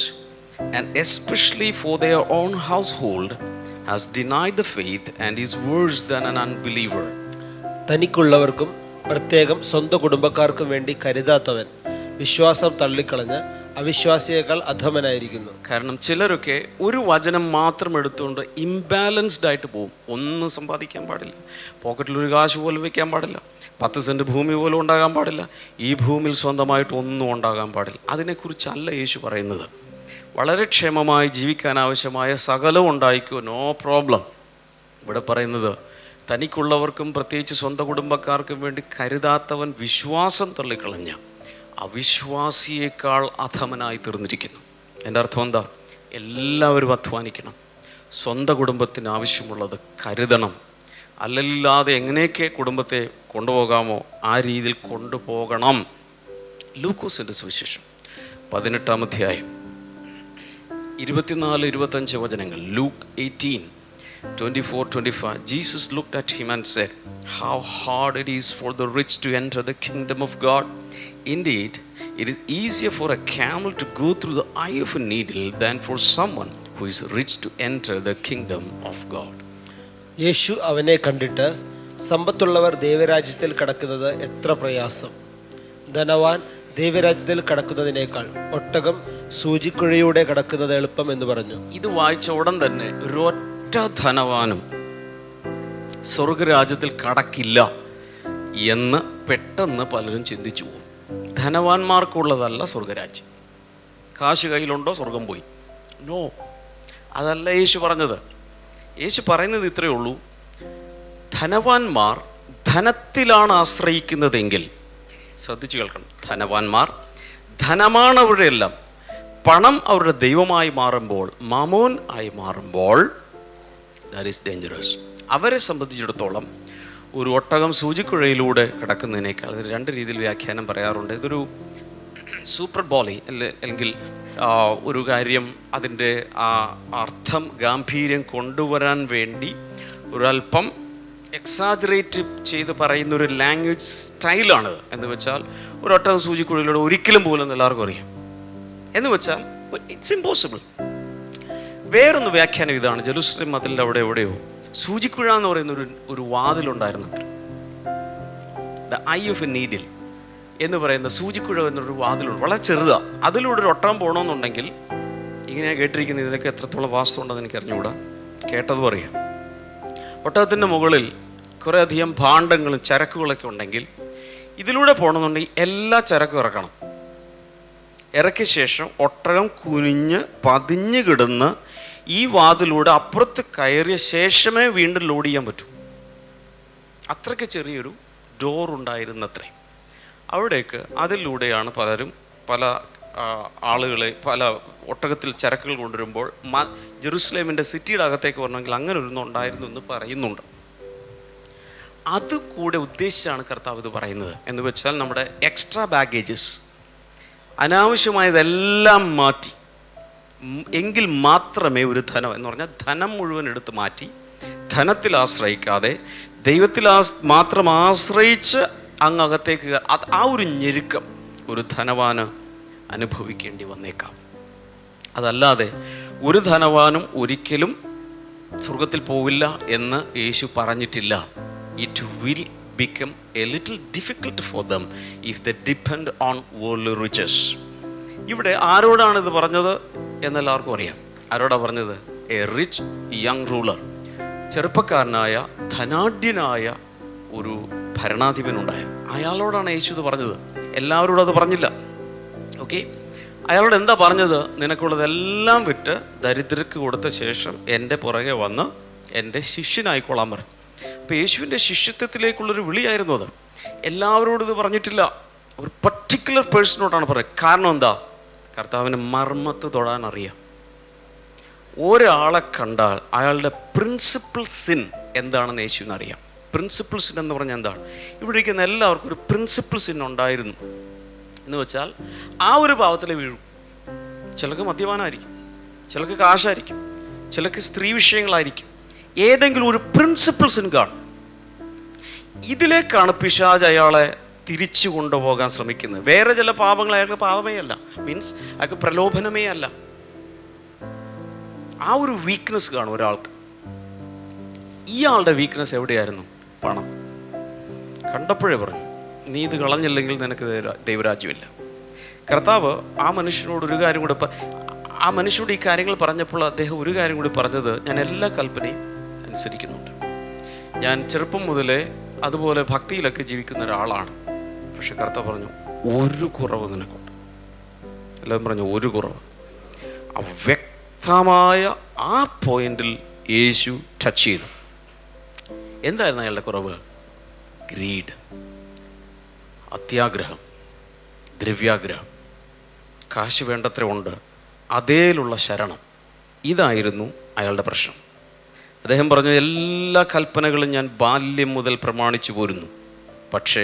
and especially for their own household has denied the faith and is worse than an unbeliever. തനിക്കുള്ളവർക്കും പ്രത്യേകം സ്വന്തം കുടുംബക്കാർക്കും വേണ്ടി കരുതാത്തവൻ വിശ്വാസം തള്ളിക്കളഞ്ഞ് അവിശ്വാസിയേക്കാൾ അധമനായിരിക്കുന്നു. കാരണം ചിലരൊക്കെ ഒരു വചനം മാത്രം എടുത്തുകൊണ്ട് ഇംബാലൻസ്ഡ് ആയിട്ട് പോകും. ഒന്നും സമ്പാദിക്കാൻ പാടില്ല, പോക്കറ്റിലൊരു കാശ് പോലും വയ്ക്കാൻ പാടില്ല, 10 സെൻറ്റ് ഭൂമി പോലും ഉണ്ടാകാൻ പാടില്ല, ഈ ഭൂമിയിൽ സ്വന്തമായിട്ട് ഒന്നും ഉണ്ടാകാൻ പാടില്ല. അതിനെക്കുറിച്ചല്ല യേശു പറയുന്നത്. വളരെ ക്ഷേമമായി ജീവിക്കാൻ ആവശ്യമായ സകലവും ഉണ്ടായിക്കോ, നോ പ്രോബ്ലം. ഇവിടെ പറയുന്നത് തനിക്കുള്ളവർക്കും പ്രത്യേകിച്ച് സ്വന്തം കുടുംബക്കാർക്കും വേണ്ടി കരുതാത്തവൻ വിശ്വാസം തള്ളിക്കളഞ്ഞ അവിശ്വാസിയേക്കാൾ അധമനായി തീർന്നിരിക്കുന്നു. എൻ്റെ അർത്ഥം എന്താ? എല്ലാവരും അധ്വാനിക്കണം, സ്വന്തം കുടുംബത്തിന് ആവശ്യമുള്ളത് കരുതണം. അല്ലല്ലാതെ എങ്ങനെയൊക്കെ കുടുംബത്തെ കൊണ്ടുപോകാമോ ആ രീതിയിൽ കൊണ്ടുപോകണം. ലൂക്കോസിൻ്റെ സുവിശേഷം 18-ാം അധ്യായം 24-25 വചനങ്ങൾ. Luke 18:24-25. Jesus looked at him and said, "How hard it is for the rich to enter the kingdom of God. Indeed, it is easier for a camel to go through the eye of a needle than for someone who is rich to enter the kingdom of God." യേശു അവനെ കണ്ടിട്ട്, സമ്പത്തുള്ളവർ ദൈവരാജ്യത്തിൽ കടക്കുന്നത് എത്ര പ്രയാസം! ധനവാൻ ദൈവരാജ്യത്തിൽ കടക്കുന്നതിനേക്കാൾ ഒട്ടകം സൂചിക്കുഴയിലൂടെ കടക്കുന്നത് എളുപ്പം എന്ന് പറഞ്ഞു. ഇത് വായിച്ച ഉടൻ തന്നെ ഒരൊറ്റ ധനവാനും സ്വർഗരാജ്യത്തിൽ കടക്കില്ല എന്ന് പെട്ടെന്ന് പലരും ചിന്തിച്ചു പോകും. ധനവാന്മാർക്കുള്ളതല്ല സ്വർഗരാജ്യം. കാശ് കയ്യിലുണ്ടോ സ്വർഗം പോയി? നോ, അതല്ല യേശു പറഞ്ഞത്. യേശു പറയുന്നത് ഇത്രയേ ഉള്ളൂ, ധനവാന്മാർ ധനത്തിലാണ് ആശ്രയിക്കുന്നതെങ്കിൽ, ശ്രദ്ധിച്ചു കേൾക്കണം, ധനവാന്മാർ ധനമാണ് അവരുടെ എല്ലാം, പണം അവരുടെ ദൈവമായി മാറുമ്പോൾ, മാമോൻ ആയി മാറുമ്പോൾ, ദാറ്റ് ഈസ് ഡേഞ്ചറസ്. അവരെ സംബന്ധിച്ചിടത്തോളം ഒരു ഒട്ടകം സൂചിക്കുഴയിലൂടെ കിടക്കുന്നതിനേക്കാൾ, അതിന് 2 രീതിയിൽ വ്യാഖ്യാനം പറയാറുണ്ട്. ഇതൊരു സൂപ്പർ ബോളി അല്ലെങ്കിൽ ഒരു കാര്യം അതിൻ്റെ ആ അർത്ഥം ഗാംഭീര്യം കൊണ്ടുവരാൻ വേണ്ടി ഒരല്പം എക്സാജറേറ്റ് ചെയ്ത് പറയുന്നൊരു ലാംഗ്വേജ് സ്റ്റൈലാണിത്. എന്ന് വെച്ചാൽ ഒരൊട്ടകം സൂചിക്കുഴയിലൂടെ ഒരിക്കലും പോലും എല്ലാവർക്കും അറിയാം എന്ന് വെച്ചാൽ ഇറ്റ്സ് ഇമ്പോസിബിൾ. വേറൊന്ന് വ്യാഖ്യാനം ഇതാണ്. ജെറുസലേം മതിലിൻ്റെ അവിടെ എവിടെയോ സൂചിക്കുഴ എന്ന് പറയുന്ന ഒരു വാതിലുണ്ടായിരുന്നു. The eye of a needle എന്ന് പറയുന്ന സൂചിക്കുഴ എന്നൊരു വാതിലുണ്ട്, വളരെ ചെറുതാണ്. അതിലൂടെ ഒരു ഒട്ടകം പോകണമെന്നുണ്ടെങ്കിൽ, ഇങ്ങനെയാണ് കേട്ടിരിക്കുന്നത്, ഇതിനൊക്കെ എത്രത്തോളം വാസ്തവം ഉണ്ടെന്ന് എനിക്ക് അറിഞ്ഞുകൂടാ, കേട്ടതും അറിയാം. ഒട്ടകത്തിൻ്റെ മുകളിൽ കുറേ അധികം ഭാണ്ഡങ്ങളും ചരക്കുകളൊക്കെ ഉണ്ടെങ്കിൽ ഇതിലൂടെ പോകണമെന്നുണ്ടെങ്കിൽ എല്ലാ ചരക്കും ഇറക്കണം. ഇറക്കിയ ശേഷം ഒട്ടകം കുനിഞ്ഞ് പതിഞ്ഞ് കിടന്ന് ഈ വാതിലൂടെ അപ്പുറത്ത് കയറിയ ശേഷമേ വീണ്ടും ലോഡ് ചെയ്യാൻ പറ്റൂ. അത്രയ്ക്ക് ചെറിയൊരു ഡോർ ഉണ്ടായിരുന്നത്രേ. അവിടേക്ക് അതിലൂടെയാണ് പല ആളുകളെ പല ഒട്ടകത്തിൽ ചരക്കുകൾ കൊണ്ടുവരുമ്പോൾ ജെറുസലേമിൻ്റെ സിറ്റിയുടെ അകത്തേക്ക് വരണമെങ്കിൽ അങ്ങനെ ഒരു ഉണ്ടായിരുന്നു എന്ന് പറയുന്നുണ്ട്. അതുകൂടെ ഉദ്ദേശിച്ചാണ് കർത്താവ് ഇത് പറയുന്നത്. എന്ന് വെച്ചാൽ നമ്മുടെ എക്സ്ട്രാ ബാഗേജസ്, അനാവശ്യമായതെല്ലാം മാറ്റി എങ്കിൽ മാത്രമേ ഒരു ധനം എന്ന് പറഞ്ഞാൽ ധനം മുഴുവൻ എടുത്ത് മാറ്റി ധനത്തിൽ ആശ്രയിക്കാതെ ദൈവത്തിൽ മാത്രം ആശ്രയിച്ച് അങ്ങകത്തേക്ക് ആ ഒരു ഞെരുക്കം ഒരു ധനവാന് അനുഭവിക്കേണ്ടി വന്നേക്കാം. അതല്ലാതെ ഒരു ധനവാനും ഒരിക്കലും സ്വർഗത്തിൽ പോവില്ല എന്ന് യേശു പറഞ്ഞിട്ടില്ല. It will become a little difficult for them if they depend on worldly riches. ഇവിടെ ആരോടാണ് ഇത് പറഞ്ഞത് എന്നെല്ലാവർക്കും അറിയാം. ആരോടാ പറഞ്ഞത്? എ റിച്ച് യങ് റൂളർ, ചെറുപ്പക്കാരനായ ധനാഢ്യനായ ഒരു ഭരണാധിപനുണ്ടായിരുന്നു. അയാളോടാണ് യേശു ഇത് പറഞ്ഞത്. എല്ലാവരോടും അത് പറഞ്ഞില്ല. ഓക്കെ, അയാളോട് എന്താ പറഞ്ഞത്? നിനക്കുള്ളതെല്ലാം വിറ്റ് ദരിദ്രർക്ക് കൊടുത്ത ശേഷം എൻ്റെ പുറകെ വന്ന് എൻ്റെ ശിഷ്യനായിക്കൊള്ളാൻ പറഞ്ഞു. അപ്പോൾ യേശുവിൻ്റെ ശിഷ്യത്വത്തിലേക്കുള്ളൊരു വിളിയായിരുന്നു അത്. എല്ലാവരോടും ഇത് പറഞ്ഞിട്ടില്ല, ഒരു പർട്ടിക്കുലർ പേഴ്സണോടാണ് പറയുന്നത്. കാരണം എന്താ? കർത്താവിന് മർമ്മത്ത് തൊടാൻ അറിയാം. ഒരാളെ കണ്ടാൽ അയാളുടെ പ്രിൻസിപ്പിൾ സിൻ എന്താണെന്ന് യേശുവിന് അറിയാം. പ്രിൻസിപ്പിൾ സിൻ എന്ന് പറഞ്ഞാൽ എന്താണ്? ഇവിടെ ഇരിക്കുന്ന എല്ലാവർക്കും ഒരു പ്രിൻസിപ്പിൾ സിൻ ഉണ്ടായിരുന്നു. എന്ന് വെച്ചാൽ ആ ഒരു പാവത്തിൽ വീഴും. ചിലർക്ക് മദ്യപാനമായിരിക്കും, ചിലർക്ക് കാശായിരിക്കും, ചിലർക്ക് സ്ത്രീ വിഷയങ്ങളായിരിക്കും. ഏതെങ്കിലും ഒരു പ്രിൻസിപ്പിൾ സിൻ കാണും. ഇതിലേക്കാണ് പിശാച് അയാളെ തിരിച്ചു കൊണ്ടുപോകാൻ ശ്രമിക്കുന്നത്. വേറെ ചില പാപങ്ങൾ അയാൾക്ക് പാപമേ അല്ല, മീൻസ് അയാൾക്ക് പ്രലോഭനമേ അല്ല. ആ ഒരു വീക്ക്നെസ് കാണും ഒരാൾക്ക്. ഇയാളുടെ വീക്ക്നെസ് എവിടെയായിരുന്നു? പണം. കണ്ടപ്പോഴേ പറഞ്ഞു, നീ ഇത് കളഞ്ഞില്ലെങ്കിൽ നിനക്ക് ദൈവരാജ്യമില്ല. കർത്താവ് ആ മനുഷ്യനോട് ഒരു കാര്യം കൂടെ ആ മനുഷ്യനോട് ഈ കാര്യങ്ങൾ പറഞ്ഞപ്പോൾ അദ്ദേഹം ഒരു കാര്യം കൂടി പറഞ്ഞത്, ഞാൻ എല്ലാ കൽപ്പനയും അനുസരിക്കുന്നുണ്ട്. ഞാൻ ചെറുപ്പം മുതലേ അതുപോലെ ഭക്തിയിലൊക്കെ ജീവിക്കുന്ന ഒരാളാണ്. പക്ഷെ കർത്താവ് പറഞ്ഞു, ഒരു കുറവ് നിനക്കുണ്ട്. എല്ലാവരും പറഞ്ഞു ഒരു കുറവ്. ആ വ്യക്തമായ ആ പോയിന്റിൽ യേശു ടച്ച് ചെയ്തു. എന്തായിരുന്നു അയാളുടെ കുറവ്? ഗ്രീഡ്, അത്യാഗ്രഹം, ദ്രവ്യാഗ്രഹം. കാശ് വേണ്ടത്ര ഉണ്ട്, അതേലുള്ള ശരണം. ഇതായിരുന്നു അയാളുടെ പ്രശ്നം. അദ്ദേഹം പറഞ്ഞു, എല്ലാ കൽപ്പനകളും ഞാൻ ബാല്യം മുതൽ പ്രമാണിച്ചു പോരുന്നു. പക്ഷേ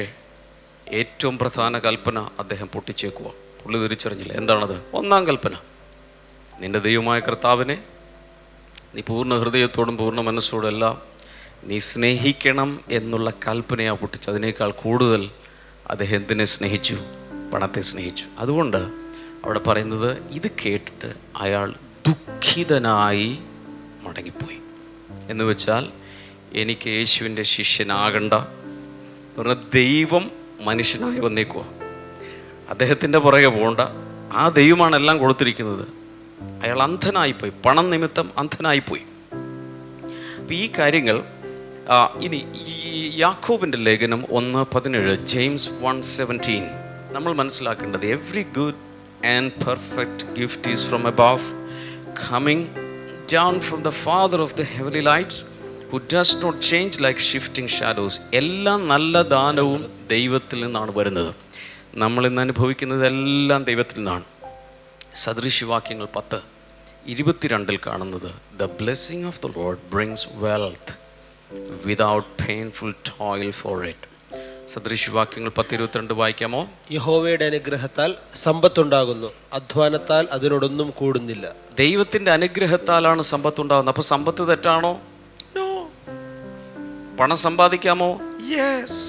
ഏറ്റവും പ്രധാന കൽപ്പന അദ്ദേഹം പൊട്ടിച്ചേക്കുക. പുള്ളി തിരിച്ചറിഞ്ഞില്ല. എന്താണത്? ഒന്നാം കൽപ്പന, നിന്റെ ദൈവമായ കർത്താവിനെ നീ പൂർണ്ണ ഹൃദയത്തോടും പൂർണ്ണ മനസ്സോടും എല്ലാം നീ സ്നേഹിക്കണം എന്നുള്ള കൽപ്പനയാണ് പൊട്ടിച്ച്. അതിനേക്കാൾ കൂടുതൽ അദ്ദേഹം എന്തിനെ സ്നേഹിച്ചു? പണത്തെ സ്നേഹിച്ചു. അതുകൊണ്ട് അവിടെ പറയുന്നത്, ഇത് കേട്ടിട്ട് അയാൾ ദുഃഖിതനായി മടങ്ങിപ്പോയി. എന്ന് വെച്ചാൽ, എനിക്ക് യേശുവിൻ്റെ ശിഷ്യനാകണ്ട എന്ന് പറഞ്ഞാൽ ദൈവം മനുഷ്യനായി വന്നേക്കുക. അദ്ദേഹത്തിൻ്റെ പുറകെ പോകണ്ട. ആ ദൈവമാണ് എല്ലാം കൊടുത്തിരിക്കുന്നത്. അയാൾ അന്ധനായിപ്പോയി, പണം നിമിത്തം അന്ധനായിപ്പോയി. അപ്പം ഈ കാര്യങ്ങൾ ഇനി ഈ യാക്കോബിൻ്റെ ലേഖനം 1:17, ജെയിംസ് 1:17 നമ്മൾ മനസ്സിലാക്കേണ്ടത്, every good and perfect gift is from above, coming down from the Father of the heavenly lights, who does not change like shifting shadows. എല്ലാ നല്ല ദാനവും ദൈവത്തിൽ നിന്നാണ് വരുന്നത്. നമ്മൾ ഇന്ന് അനുഭവിക്കുന്നതെല്ലാം ദൈവത്തിൽ നിന്നാണ്. സദൃശവാക്യങ്ങൾ 10:22 കാണുന്നത്, the blessing of the Lord brings wealth without painful toil for it. സദൃശവാക്യങ്ങൾ 10:22 വായിക്കാമോ? യഹോവയുടെ അനുഗ്രഹത്താൽ സമ്പത്തുണ്ടാകുന്നു, അധ്വാനത്താൽ അതിനോടൊന്നും കൂടുന്നില്ല. ദൈവത്തിൻ്റെ അനുഗ്രഹത്താലാണ് സമ്പത്തുണ്ടാകുന്നത്. അപ്പോൾ സമ്പത്ത് തെറ്റാണോ? നോ. പണം സമ്പാദിക്കാമോ? യെസ്,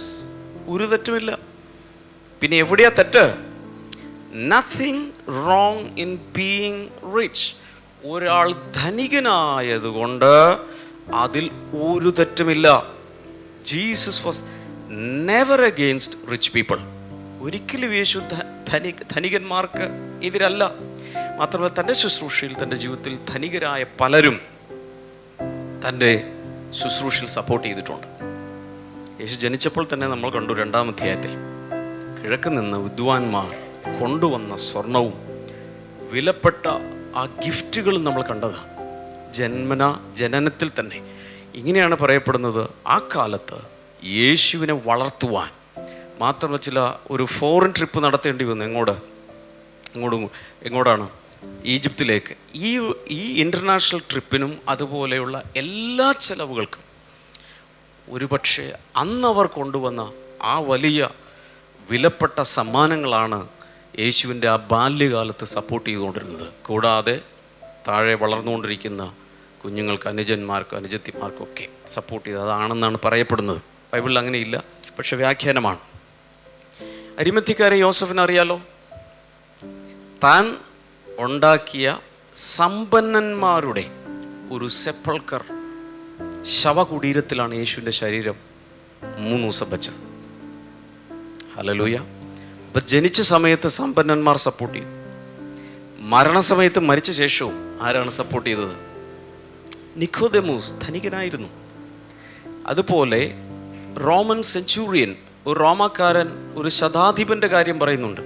ഒരു തെറ്റുമില്ല. പിന്നെ എവിടെയാ തെറ്റ്? Nothing wrong in being rich. ഒരാൾ ധനികനായതുകൊണ്ട് അതിൽ ഒരു തെറ്റുമില്ല. Jesus was never against rich people. ഒരിക്കലും യേശു ധനികന്മാർക്ക് എതിരല്ല. മാത്രമല്ല, തൻ്റെ ശുശ്രൂഷയിൽ, തൻ്റെ ജീവിതത്തിൽ ധനികരായ പലരും തൻ്റെ ശുശ്രൂഷയിൽ സപ്പോർട്ട് ചെയ്തിട്ടുണ്ട്. യേശു ജനിച്ചപ്പോൾ തന്നെ നമ്മൾ കണ്ടു 2-ാം അധ്യായത്തിൽ കിഴക്ക് നിന്ന് വിദ്വാൻമാർ കൊണ്ടുവന്ന സ്വർണവും വിലപ്പെട്ട ആ ഗിഫ്റ്റുകളും നമ്മൾ കണ്ടതാണ്. ജനനത്തിൽ തന്നെ ഇങ്ങനെയാണ് പറയപ്പെടുന്നത്, ആ കാലത്ത് യേശുവിനെ വളർത്തുവാൻ മാത്രമല്ല ഒരു ഫോറിൻ ട്രിപ്പ് നടത്തേണ്ടി വന്നു. എങ്ങോട്ടാണ്? ഈജിപ്തിലേക്ക്. ഈ ഇൻ്റർനാഷണൽ ട്രിപ്പിനും അതുപോലെയുള്ള എല്ലാ ചെലവുകൾക്കും ഒരുപക്ഷെ അന്നവർ കൊണ്ടുവന്ന ആ വലിയ വിലപ്പെട്ട സമ്മാനങ്ങളാണ് യേശുവിൻ്റെ ആ ബാല്യകാലത്ത് സപ്പോർട്ട് ചെയ്തുകൊണ്ടിരുന്നത്. കൂടാതെ താഴെ വളർന്നുകൊണ്ടിരിക്കുന്ന കുഞ്ഞുങ്ങൾക്ക്, അനുജന്മാർക്കും അനുജത്തിമാർക്കൊക്കെ സപ്പോർട്ട് ചെയ്തത് അതാണെന്നാണ് പറയപ്പെടുന്നത്. ബൈബിളിൽ അങ്ങനെയില്ല, പക്ഷെ വ്യാഖ്യാനമാണ്. അരിമത്യക്കാരെ യോസഫിനെ അറിയാലോ. താൻ ഉണ്ടാക്കിയ സമ്പന്നന്മാരുടെ ഒരു സെപ്പൾക്കർ ശവകുടീരത്തിലാണ് യേശുവിൻ്റെ ശരീരം 3 ദിവസം വെച്ചത്. ഹല്ലേലൂയ. അപ്പം ജനിച്ച സമയത്ത് സമ്പന്നന്മാർ സപ്പോർട്ട് ചെയ്തു. മരണസമയത്ത് മരിച്ച ശേഷവും ആരാണ് സപ്പോർട്ട് ചെയ്തത്? നിക്കോദെമോസ് ധനികനായിരുന്നു. അതുപോലെ റോമൻ സെഞ്ചൂറിയൻ, ഒരു റോമാക്കാരൻ, ഒരു ശതാധിപന്റെ കാര്യം പറയുന്നുണ്ട്.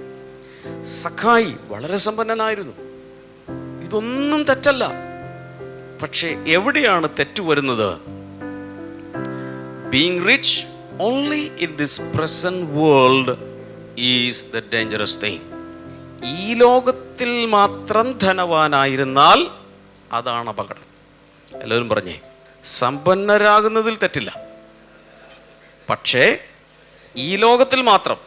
സഖായി വളരെ സമ്പന്നനായിരുന്നു. ഇതൊന്നും തെറ്റല്ല. പക്ഷെ എവിടെയാണ് തെറ്റ് വരുന്നത്? Being rich only in this present world is the dangerous thing. ഈ ലോകത്തിൽ മാത്രം ധനവാനായിരുന്നാൽ അതാണ് അപകടം. എല്ലാവരും പറഞ്ഞേ, സമ്പന്നരാകുന്നതിൽ തെറ്റില്ല. പക്ഷേ ഈ ലോകത്തിൽ മാത്രം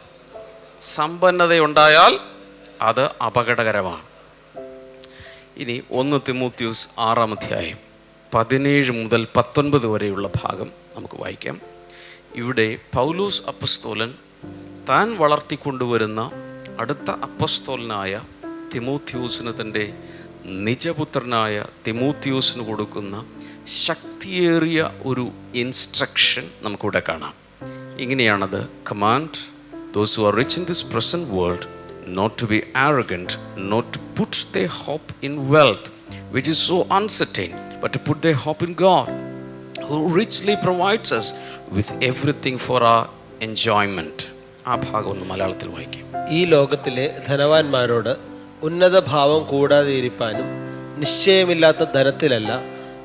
സമ്പന്നതയുണ്ടായാൽ അത് അപകടകരമാണ്. ഇനി 1 തിമോത്തിയോസ് 6-ാം അധ്യായം 17 മുതൽ 19 വരെയുള്ള ഭാഗം നമുക്ക് വായിക്കാം. ഇവിടെ പൗലോസ് അപ്പസ്തോലൻ താൻ വളർത്തിക്കൊണ്ടുവരുന്ന അടുത്ത അപ്പസ്തോലനായ തിമോത്തിയോസിന്, തൻ്റെ നിജപുത്രനായ തിമോത്തിയോസിന് കൊടുക്കുന്ന ശക്തിയേറിയ ഒരു ഇൻസ്ട്രക്ഷൻ നമുക്കിവിടെ കാണാം. ഇങ്ങനെയാണത്. Command those who are rich in this present world not to be arrogant, not to put their hope in wealth, which is so uncertain, but to put their hope in God, who richly provides us with everything for our enjoyment. ആ ഭാഗം ഒന്ന് മലയാളത്തിൽ വായിക്കും. ഈ ലോകത്തിലെ ധനവാന്മാരോട് ഉന്നത ഭാവം കൂടാതെ ഇരിപ്പാനും നിശ്ചയമില്ലാത്ത ധനത്തിലല്ല,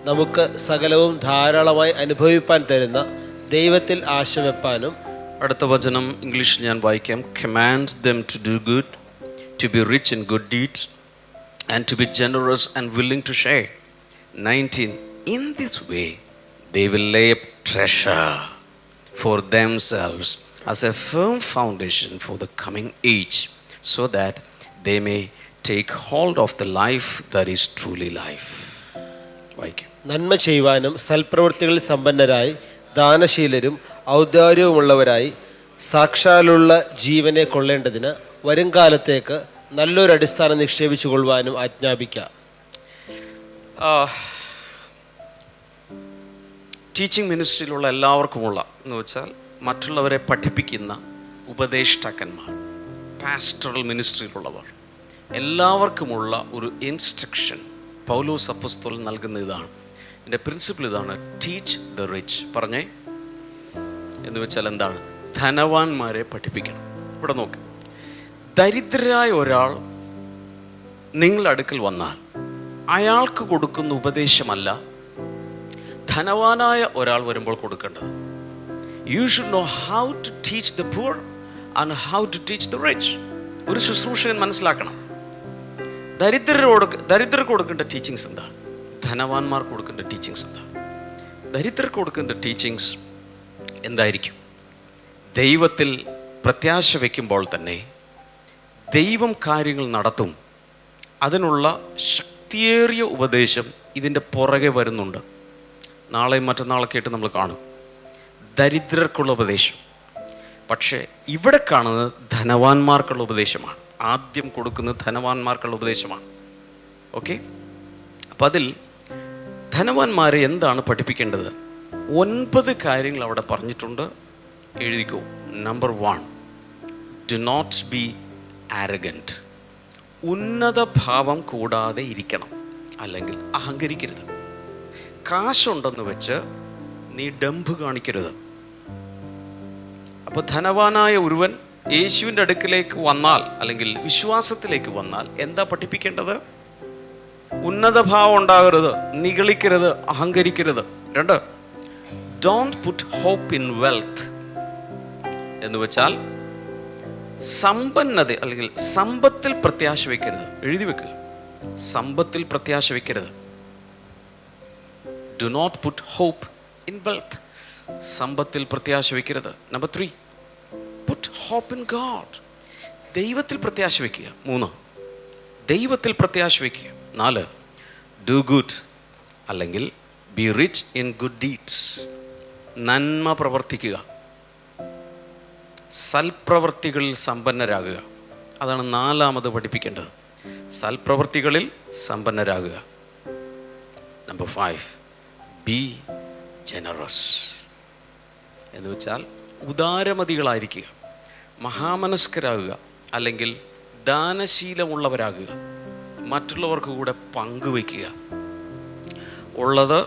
നമുക്ക് സകലവും ധാരാളമായി അനുഭവിപ്പാൻ തരുന്ന ദൈവത്തിൽ ആശ വെപ്പാനും. അടുത്ത വചനം ഇംഗ്ലീഷിൽ ഞാൻ വായിക്കാം. Commands them to do good, to be rich in good deeds, and to be generous and willing to share. 19. In this way they will lay up treasure for themselves as a firm foundation for the coming age, so that they may take hold of the life that is truly life. വായിക്കാം. നന്മ ചെയ്യുവാനും സൽപ്രവൃത്തികളിൽ സമ്പന്നരായി ദാനശീലരും ഔദാര്യവുമുള്ളവരായി സാക്ഷാലുള്ള ജീവനെ കൊള്ളേണ്ടതിന് വരുംകാലത്തേക്ക് നല്ലൊരു അടിസ്ഥാനം നിക്ഷേപിച്ചു കൊള്ളുവാനും ആജ്ഞാപിക്കാം. Teaching മിനിസ്ട്രിയിലുള്ള എല്ലാവർക്കുമുള്ള എന്ന് വെച്ചാൽ മറ്റുള്ളവരെ പഠിപ്പിക്കുന്ന ഉപദേഷ്ടാക്കന്മാർ, പാസ്റ്ററൽ മിനിസ്ട്രിയിലുള്ളവർ എല്ലാവർക്കുമുള്ള ഒരു ഇൻസ്ട്രക്ഷൻ പൗലോസ് അപ്പോസ്തലൻ നൽകുന്ന ഇതാണ്. എൻ്റെ പ്രിൻസിപ്പിൾ ഇതാണ്, ടീച്ച് ദ റിച്ച്. പറഞ്ഞേ എന്ന് വെച്ചാൽ എന്താണ്? ധനവാന്മാരെ പഠിപ്പിക്കണം. ഇവിടെ നോക്ക്, ദരിദ്രരായ ഒരാൾ നിങ്ങളുടെ അടുക്കൽ വന്നാൽ അയാൾക്ക് കൊടുക്കുന്ന ഉപദേശമല്ല ധനവാനായ ഒരാൾ വരുമ്പോൾ കൊടുക്കേണ്ടത്. You should know how to teach the poor and how to teach the rich. ഒരു ശുശ്രൂഷകൻ മനസ്സിലാക്കണം, ദരിദ്രർക്ക് കൊടുക്കേണ്ട ടീച്ചിങ്സ് എന്താ, ധനവാന്മാർക്ക് കൊടുക്കേണ്ട ടീച്ചിങ്സ് എന്താ. ദരിദ്രർക്ക് കൊടുക്കേണ്ട ടീച്ചിങ്സ് എന്തായിരിക്കും? ദൈവത്തിൽ പ്രത്യാശ വയ്ക്കുമ്പോൾ തന്നെ ദൈവം കാര്യങ്ങൾ നടത്തും. അതിനുള്ള ശക്തിയേറിയ ഉപദേശം ഇതിൻ്റെ പുറകെ വരുന്നുണ്ട്. നാളെയും മറ്റന്നാളൊക്കെ ആയിട്ട് നമ്മൾ കാണും ദരിദ്രർക്കുള്ള ഉപദേശം. പക്ഷേ ഇവിടെ കാണുന്നത് ധനവാന്മാർക്കുള്ള ഉപദേശമാണ്. ആദ്യം കൊടുക്കുന്നത് ധനവാന്മാർക്കുള്ള ഉപദേശമാണ്. ഓക്കെ, അപ്പം അതിൽ ധനവാന്മാരെ എന്താണ് പഠിപ്പിക്കേണ്ടത്? 9 കാര്യങ്ങൾ അവിടെ പറഞ്ഞിട്ടുണ്ട്. എഴുതിക്കോ. Number 1, do not be arrogant. ഉന്നത ഭാവം കൂടാതെ ഇരിക്കണം, അല്ലെങ്കിൽ അഹങ്കരിക്കരുത്. കാശുണ്ടെന്ന് വെച്ച് നീ ഡംഭ് കാണിക്കരുത്. അപ്പോൾ ധനവാനായ ഒരുവൻ യേശുവിൻ്റെ അടുക്കിലേക്ക് വന്നാൽ, അല്ലെങ്കിൽ വിശ്വാസത്തിലേക്ക് വന്നാൽ എന്താ പഠിപ്പിക്കേണ്ടത്? ഉന്നത ഭാവം ഉണ്ടാകരുത്, നിഗളിക്കരുത്, അഹങ്കരിക്കരുത്. 2, don't put hope in wealth. എന്ന് വെച്ചാൽ സമ്പന്നത അല്ലെങ്കിൽ സമ്പത്തിൽ പ്രത്യാശ വയ്ക്കരുത്. എഴുതി വെക്കുക, സമ്പത്തിൽ പ്രത്യാശ വയ്ക്കരുത്. Do not put hope in wealth. സമ്പത്തിൽ പ്രത്യാശ വയ്ക്കരുത്. Number 3, put hope in God. ദൈവത്തിൽ പ്രത്യാശ വയ്ക്കുക. 3, ദൈവത്തിൽ പ്രത്യാശ വയ്ക്കുക. 4, ഡു ഗുഡ്, അല്ലെങ്കിൽ be rich in good deeds. നന്മ പ്രവർത്തിക്കുക, സൽപ്രവർത്തികളിൽ സമ്പന്നരാകുക. അതാണ് 4ാമത് പഠിപ്പിക്കേണ്ടത്. സൽപ്രവർത്തികളിൽ സമ്പന്നരാകുക. Number 5, be generous. എന്ന് വെച്ചാൽ ഉദാരമതികളായിരിക്കുക, മഹാമനസ്കരാകുക, അല്ലെങ്കിൽ ദാനശീലമുള്ളവരാകുക. മറ്റുള്ളവർക്ക് കൂടെ പങ്കുവയ്ക്കുക. ഉള്ളത്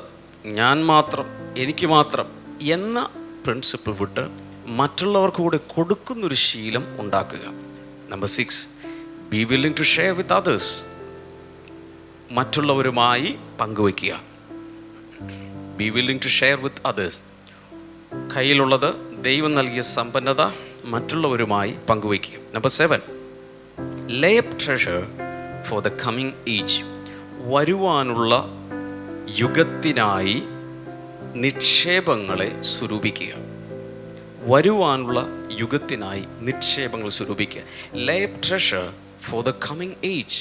ഞാൻ മാത്രം, എനിക്ക് മാത്രം എന്ന പ്രിൻസിപ്പിൾ വിട്ട് മറ്റുള്ളവർക്ക് കൂടെ കൊടുക്കുന്നൊരു ശീലം ഉണ്ടാക്കുക. Number 6, be willing to share with others. മറ്റുള്ളവരുമായി പങ്കുവയ്ക്കുക. Be willing to share with others. കയ്യിലുള്ളത്, ദൈവം നൽകിയ സമ്പന്നത മറ്റുള്ളവരുമായി പങ്കുവയ്ക്കുക. Number 7, lay up treasure for the coming age. വരുവാനുള്ള യുഗത്തിനായി നിക്ഷേപങ്ങളെ സ്വരൂപിക്കുക. വരുവാനുള്ള യുഗത്തിനായി നിക്ഷേപങ്ങൾ സ്വരൂപിക്കുക. Lay up treasure for the coming age.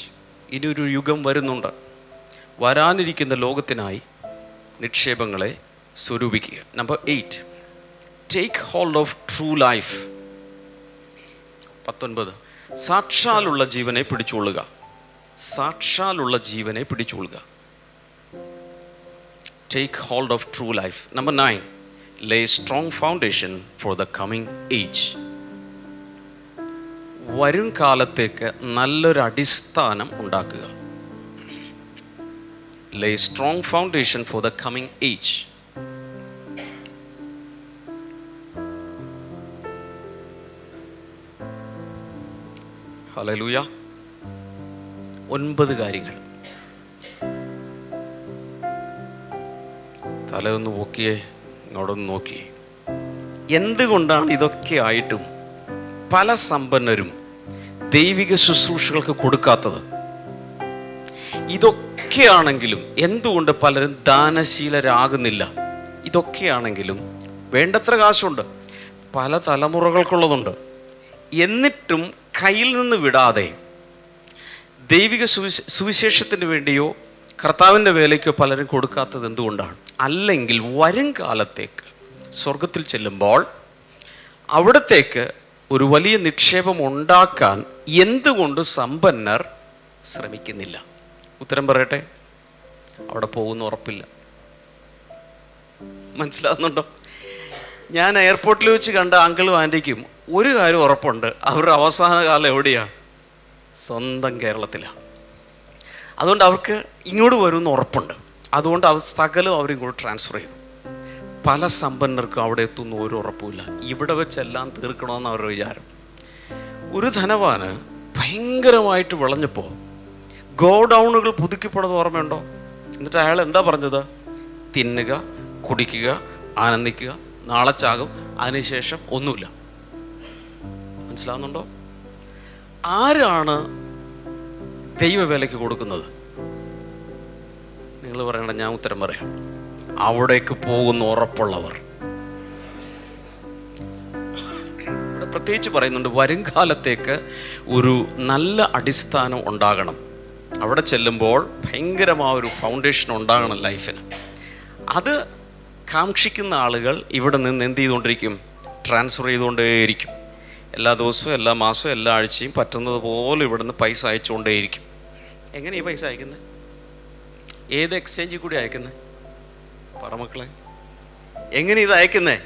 ഇനിയൊരു യുഗം വരുന്നുണ്ട്. വരാനിരിക്കുന്ന ലോകത്തിനായി നിക്ഷേപങ്ങളെ സ്വരൂപിക്കുക. Number 8, take hold of true life. 19, സാക്ഷാലുള്ള ജീവനെ പിടിച്ചുകൊള്ളുക. സാക്ഷാലുള്ള ജീവനെ പിടിച്ചുകൊള്ളുക. Take hold of true life. Number 9, lay strong foundation for the coming age. വരും കാലത്തേക്ക് നല്ലൊരു അടിസ്ഥാനം ഉണ്ടാക്കുക. Lay strong foundation for the coming age. ഹല്ലേലൂയ. 9 കാര്യങ്ങൾ. തലയൊന്ന് നോക്കിയേ, ഇങ്ങോട്ടൊന്ന് നോക്കിയേ. എന്തുകൊണ്ടാണ് ഇതൊക്കെ ആയിട്ടും പല സമ്പന്നരും ദൈവിക ശുശ്രൂഷകൾക്ക് കൊടുക്കാത്തത്? ഇതൊക്കെയാണെങ്കിലും എന്തുകൊണ്ട് പലരും ദാനശീലരാകുന്നില്ല? ഇതൊക്കെയാണെങ്കിലും വേണ്ടത്ര കാശുണ്ട്, പല തലമുറകൾക്കുള്ളതുണ്ട്, എന്നിട്ടും കയ്യിൽ നിന്ന് വിടാതെ ദൈവിക സുവിശേഷത്തിന് വേണ്ടിയോ കർത്താവിൻ്റെ വേലയ്ക്കോ പലരും കൊടുക്കാത്തത് എന്തുകൊണ്ടാണ്? അല്ലെങ്കിൽ വരും കാലത്തേക്ക് സ്വർഗത്തിൽ ചെല്ലുമ്പോൾ അവിടത്തേക്ക് ഒരു വലിയ നിക്ഷേപം ഉണ്ടാക്കാൻ എന്തുകൊണ്ട് സമ്പന്നർ ശ്രമിക്കുന്നില്ല? ഉത്തരം പറയട്ടെ, അവിടെ പോകുന്ന ഉറപ്പില്ല. മനസ്സിലാകുന്നുണ്ടോ? ഞാൻ എയർപോർട്ടിൽ വെച്ച് കണ്ട അങ്കിളും ആൻറ്റിക്കും ഒരു കാര്യം ഉറപ്പുണ്ട്, അവരുടെ അവസാന കാലം എവിടെയാണ്? സ്വന്തം കേരളത്തിലാണ്. അതുകൊണ്ട് അവർക്ക് ഇങ്ങോട്ട് വരുമെന്ന് ഉറപ്പുണ്ട്. അതുകൊണ്ട് അവർ സകലം അവരിങ്ങോട്ട് ട്രാൻസ്ഫർ ചെയ്തു. പല സമ്പന്നർക്കും അവിടെ എത്തുന്ന ഒരു ഉറപ്പുമില്ല. ഇവിടെ വെച്ചെല്ലാം തീർക്കണമെന്ന് അവരുടെ വിചാരം. ഒരു ധനവാന് ഭയങ്കരമായിട്ട് വിളഞ്ഞപ്പോൾ ഗോഡൗണുകൾ പുതുക്കിപ്പോണത് ഓർമ്മയുണ്ടോ? എന്നിട്ട് അയാൾ എന്താ പറഞ്ഞത്? തിന്നുക, കുടിക്കുക, ആനന്ദിക്കുക, നാളെ ചാകും, അതിനുശേഷം ഒന്നുമില്ല. മനസ്സിലാവുന്നുണ്ടോ? ആരാണ് ദൈവവേലയ്ക്ക് കൊടുക്കുന്നത്? നിങ്ങൾ പറയണ്ട, ഞാൻ ഉത്തരം പറയാം. അവിടേക്ക് പോകുന്ന ഉറപ്പുള്ളവർ. ഇവിടെ പ്രത്യേകിച്ച് പറയുന്നുണ്ട്, വരും കാലത്തേക്ക് ഒരു നല്ല അടിസ്ഥാനം ഉണ്ടാകണം. അവിടെ ചെല്ലുമ്പോൾ ഭയങ്കരമായ ഒരു ഫൗണ്ടേഷൻ ഉണ്ടാകണം ലൈഫിന്. അത് കാക്ഷിക്കുന്ന ആളുകൾ ഇവിടെ നിന്ന് എന്ത് ചെയ്തുകൊണ്ടിരിക്കും? ട്രാൻസ്ഫർ ചെയ്തുകൊണ്ടേയിരിക്കും. എല്ലാ ദിവസവും, എല്ലാ മാസവും, എല്ലാ ആഴ്ചയും പറ്റുന്നത് പോലെ ഇവിടുന്ന് പൈസ അയച്ചുകൊണ്ടേയിരിക്കും. എങ്ങനെ ഈ പൈസ അയക്കുന്നത്? ഏത് എക്സ്ചേഞ്ചിൽ കൂടി അയക്കുന്നത്? പറമക്കളെ, എങ്ങനെ ഇത് അയക്കുന്നത്?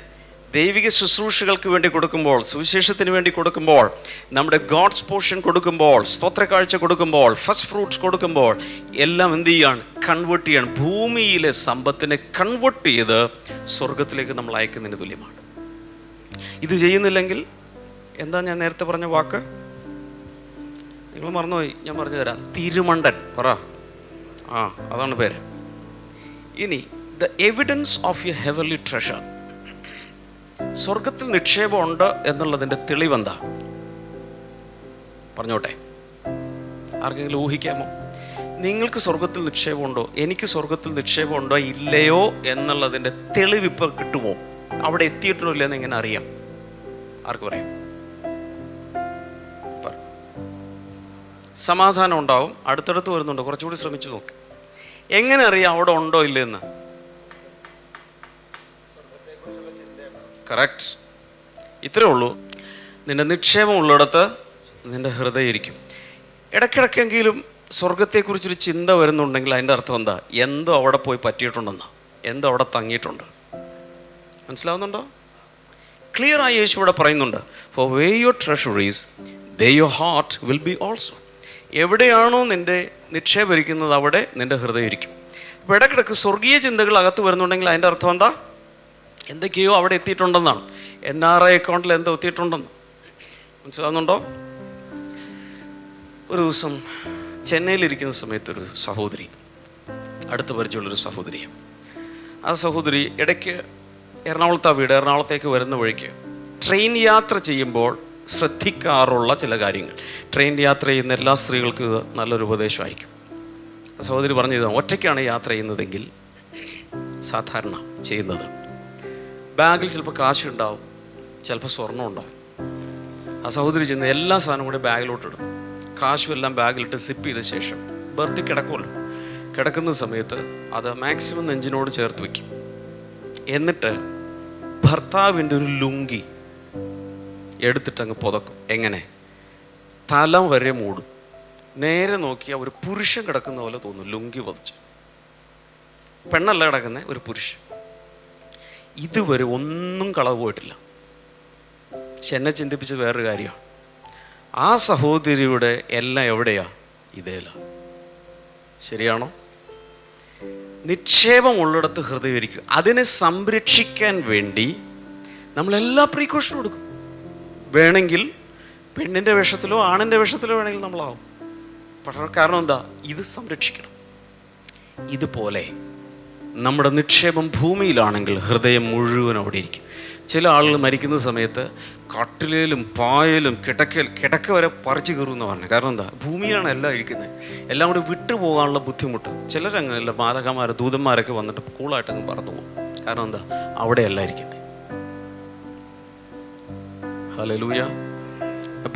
ദൈവിക ശുശ്രൂഷകൾക്ക് വേണ്ടി കൊടുക്കുമ്പോൾ, സുവിശേഷത്തിന് വേണ്ടി കൊടുക്കുമ്പോൾ, നമ്മുടെ ഗോഡ്സ് പോർഷൻ കൊടുക്കുമ്പോൾ, സ്തോത്ര കാഴ്ച കൊടുക്കുമ്പോൾ, ഫസ്റ്റ് ഫ്രൂട്ട്സ് കൊടുക്കുമ്പോൾ എല്ലാം എന്ത് ചെയ്യാണ്? കൺവേർട്ട് ചെയ്യാണ്. ഭൂമിയിലെ സമ്പത്തിനെ കൺവേർട്ട് ചെയ്ത് സ്വർഗത്തിലേക്ക് നമ്മൾ അയക്കുന്നതിന് തുല്യമാണ്. ഇത് ചെയ്യുന്നില്ലെങ്കിൽ എന്താ ഞാൻ നേരത്തെ പറഞ്ഞ വാക്ക്? നിങ്ങൾ മറന്നുപോയി, ഞാൻ പറഞ്ഞു തരാം. തിരുമണ്ടൻ പറ. അതാണ് പേര്. ഇനി the evidence of you heavenly treasure. സ്വർഗത്തിൽ നിക്ഷേപമുണ്ട് എന്നുള്ളതിൻ്റെ തെളിവെന്താ? പറഞ്ഞോട്ടെ, ആർക്കെങ്കിലും ഊഹിക്കാമോ? നിങ്ങൾക്ക് സ്വർഗത്തിൽ നിക്ഷേപമുണ്ടോ? എനിക്ക് സ്വർഗത്തിൽ നിക്ഷേപമുണ്ടോ ഇല്ലയോ എന്നുള്ളതിൻ്റെ തെളിവ് ഇപ്പോൾ കിട്ടുമോ? അവിടെ എത്തിയിട്ടോ ഇല്ലെന്ന് എങ്ങനെ അറിയാം? ആർക്ക് പറയാം? സമാധാനം ഉണ്ടാവും. അടുത്തടുത്ത് വരുന്നുണ്ടോ? കുറച്ചുകൂടി ശ്രമിച്ചു നോക്ക്. എങ്ങനെ അറിയാം അവിടെ ഉണ്ടോ ഇല്ലെന്ന്? കറക്റ്റ്. ഇത്രേ ഉള്ളൂ. നിന്റെ നിക്ഷേപം ഉള്ളിടത്ത് നിന്റെ ഹൃദയം ഇരിക്കും. ഇടയ്ക്കിടയ്ക്കെങ്കിലും സ്വർഗത്തെക്കുറിച്ചൊരു ചിന്ത വരുന്നുണ്ടെങ്കിൽ അതിൻ്റെ അർത്ഥം എന്താ? എന്തോ അവിടെ പോയി പറ്റിയിട്ടുണ്ടെന്നാ, എന്തോ അവിടെ തങ്ങിയിട്ടുണ്ട്. മനസ്സിലാവുന്നുണ്ടോ? ക്ലിയർ ആയി യേശു ഇവിടെ പറയുന്നുണ്ട്, four where your treasure is, there your heart will be also. എവിടെയാണോ നിന്റെ നിക്ഷേപം ഇരിക്കുന്നത് അവിടെ നിന്റെ ഹൃദയം ഇരിക്കും. അപ്പോൾ ഇടയ്ക്കിടയ്ക്ക് സ്വർഗീയ ചിന്തകൾ അകത്ത് വരുന്നുണ്ടെങ്കിൽ അതിൻ്റെ അർത്ഥം എന്താ? എന്തൊക്കെയോ അവിടെ എത്തിയിട്ടുണ്ടെന്നാണ്. NRI അക്കൗണ്ടിൽ എന്തോ എത്തിയിട്ടുണ്ടെന്ന്. മനസ്സിലാവുന്നുണ്ടോ? ഒരു ദിവസം ചെന്നൈയിലിരിക്കുന്ന സമയത്തൊരു സഹോദരി, അടുത്ത പരിചയമുള്ളൊരു സഹോദരിയാണ്. ആ സഹോദരി ഇടയ്ക്ക് എറണാകുളത്താണ് വീട്. എറണാകുളത്തേക്ക് വരുന്ന വഴിക്ക് ട്രെയിൻ യാത്ര ചെയ്യുമ്പോൾ ശ്രദ്ധിക്കാറുള്ള ചില കാര്യങ്ങൾ. ട്രെയിൻ യാത്ര ചെയ്യുന്ന എല്ലാ സ്ത്രീകൾക്കും ഇത് നല്ലൊരു ഉപദേശമായിരിക്കും. സഹോദരി പറഞ്ഞത്, ഒറ്റയ്ക്കാണ് യാത്ര ചെയ്യുന്നതെങ്കിൽ സാധാരണ ചെയ്യുന്നത്, ബാഗിൽ ചിലപ്പോൾ കാശുണ്ടാവും, ചിലപ്പോൾ സ്വർണ്ണം ഉണ്ടാവും. ആ സഹോദരി ചെയ്യുന്ന എല്ലാ സാധനവും കൂടി ബാഗിലോട്ടിടും. കാശും എല്ലാം ബാഗിലിട്ട് സിപ്പ് ചെയ്ത ശേഷം ബർത്തിൽ കിടക്കുമല്ലോ, കിടക്കുന്ന സമയത്ത് അത് മാക്സിമം നെഞ്ചിനോട് ചേർത്ത് വയ്ക്കും. എന്നിട്ട് ഭർത്താവിൻ്റെ ഒരു ലുങ്കി എടുത്തിട്ടങ്ങ് പുതക്കും. എങ്ങനെ? തല വരെ മൂടും. നേരെ നോക്കിയാൽ ഒരു പുരുഷൻ കിടക്കുന്ന പോലെ തോന്നും, ലുങ്കി പുതച്ച്. പെണ്ണല്ല കിടക്കുന്ന ഒരു പുരുഷൻ. ഇതുവരെ ഒന്നും കളവ് പോയിട്ടില്ല. പക്ഷെ എന്നെ ചിന്തിപ്പിച്ചത് വേറൊരു കാര്യമാണ്. ആ സഹോദരിയുടെ എല്ലാം എവിടെയാ? ഇതേല. ശരിയാണോ? നിക്ഷേപം ഉള്ളിടത്ത് ഹൃദയം ഇരിക്കും. അതിനെ സംരക്ഷിക്കാൻ വേണ്ടി നമ്മളെല്ലാ പ്രീക്കോഷനും കൊടുക്കും. വേണമെങ്കിൽ പെണ്ണിൻ്റെ വേഷത്തിലോ ആണിൻ്റെ വേഷത്തിലോ വേണമെങ്കിൽ നമ്മളാവും. പക്ഷേ കാരണം എന്താ? ഇത് സംരക്ഷിക്കണം. ഇതുപോലെ നമ്മുടെ നിക്ഷേപം ഭൂമിയിലാണെങ്കിൽ ഹൃദയം മുഴുവൻ അവിടെ ഇരിക്കും. ചില ആളുകൾ മരിക്കുന്ന സമയത്ത് കട്ടിലേലും പായലും കിടക്ക വരെ പറിച്ചു കയറുമെന്ന് പറഞ്ഞു. കാരണം എന്താ? ഭൂമിയിലാണ് എല്ലാം ഇരിക്കുന്നത്. എല്ലാം കൂടി വിട്ടുപോകാനുള്ള ബുദ്ധിമുട്ട്. ചിലരങ്ങനെയല്ല, മാലകന്മാർ ദൂതന്മാരൊക്കെ വന്നിട്ട് കൂളായിട്ടങ്ങ് പറന്നു പോകും. കാരണം എന്താ? അവിടെയല്ല ഇരിക്കുന്നത്. ഹല്ലേലൂയ.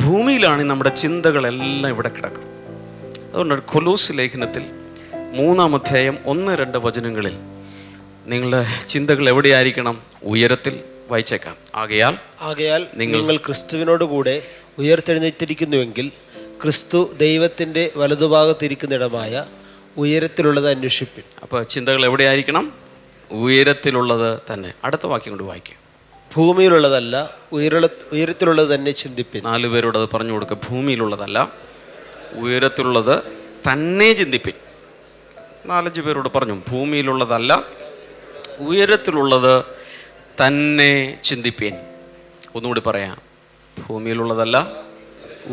ഭൂമിയിലാണ് നമ്മുടെ ചിന്തകളെല്ലാം ഇവിടെ കിടക്കും. അതുകൊണ്ട് കൊലോസ് ലേഖനത്തിൽ 3-ാം അധ്യായം 1-2 വചനങ്ങളിൽ നിങ്ങളുടെ ചിന്തകൾ എവിടെയായിരിക്കണം? ഉയരത്തിൽ. വായിച്ചേക്കാം. ആകയാൽ നിങ്ങൾ ക്രിസ്തുവിനോട് കൂടെ ഉയർത്തെഴുന്നേറ്റിരിക്കുന്നുവെങ്കിൽ ക്രിസ്തു ദൈവത്തിൻ്റെ വലതുഭാഗത്തിരിക്കുന്നിടമായ ഉയരത്തിലുള്ളത് അന്വേഷിപ്പിൻ. അപ്പോൾ ചിന്തകൾ എവിടെയായിരിക്കണം? ഉയരത്തിലുള്ളത് തന്നെ. അടുത്ത വാക്യം കൊണ്ട് വായിക്കും. ഭൂമിയിലുള്ളതല്ല, ഉയരത്തിലുള്ളത് തന്നെ ചിന്തിപ്പിൻ. 4 പേരോട് അത് പറഞ്ഞു കൊടുക്കുക. ഭൂമിയിലുള്ളതല്ല, ഉയരത്തിലുള്ളത് തന്നെ ചിന്തിപ്പിൻ. 4-5 പേരോട് പറഞ്ഞു. ഭൂമിയിലുള്ളതല്ല, ഉയരത്തിലുള്ളത് തന്നെ ചിന്തിപ്പിൻ. ഒന്നുകൂടി പറയാം. ഭൂമിയിലുള്ളതല്ല,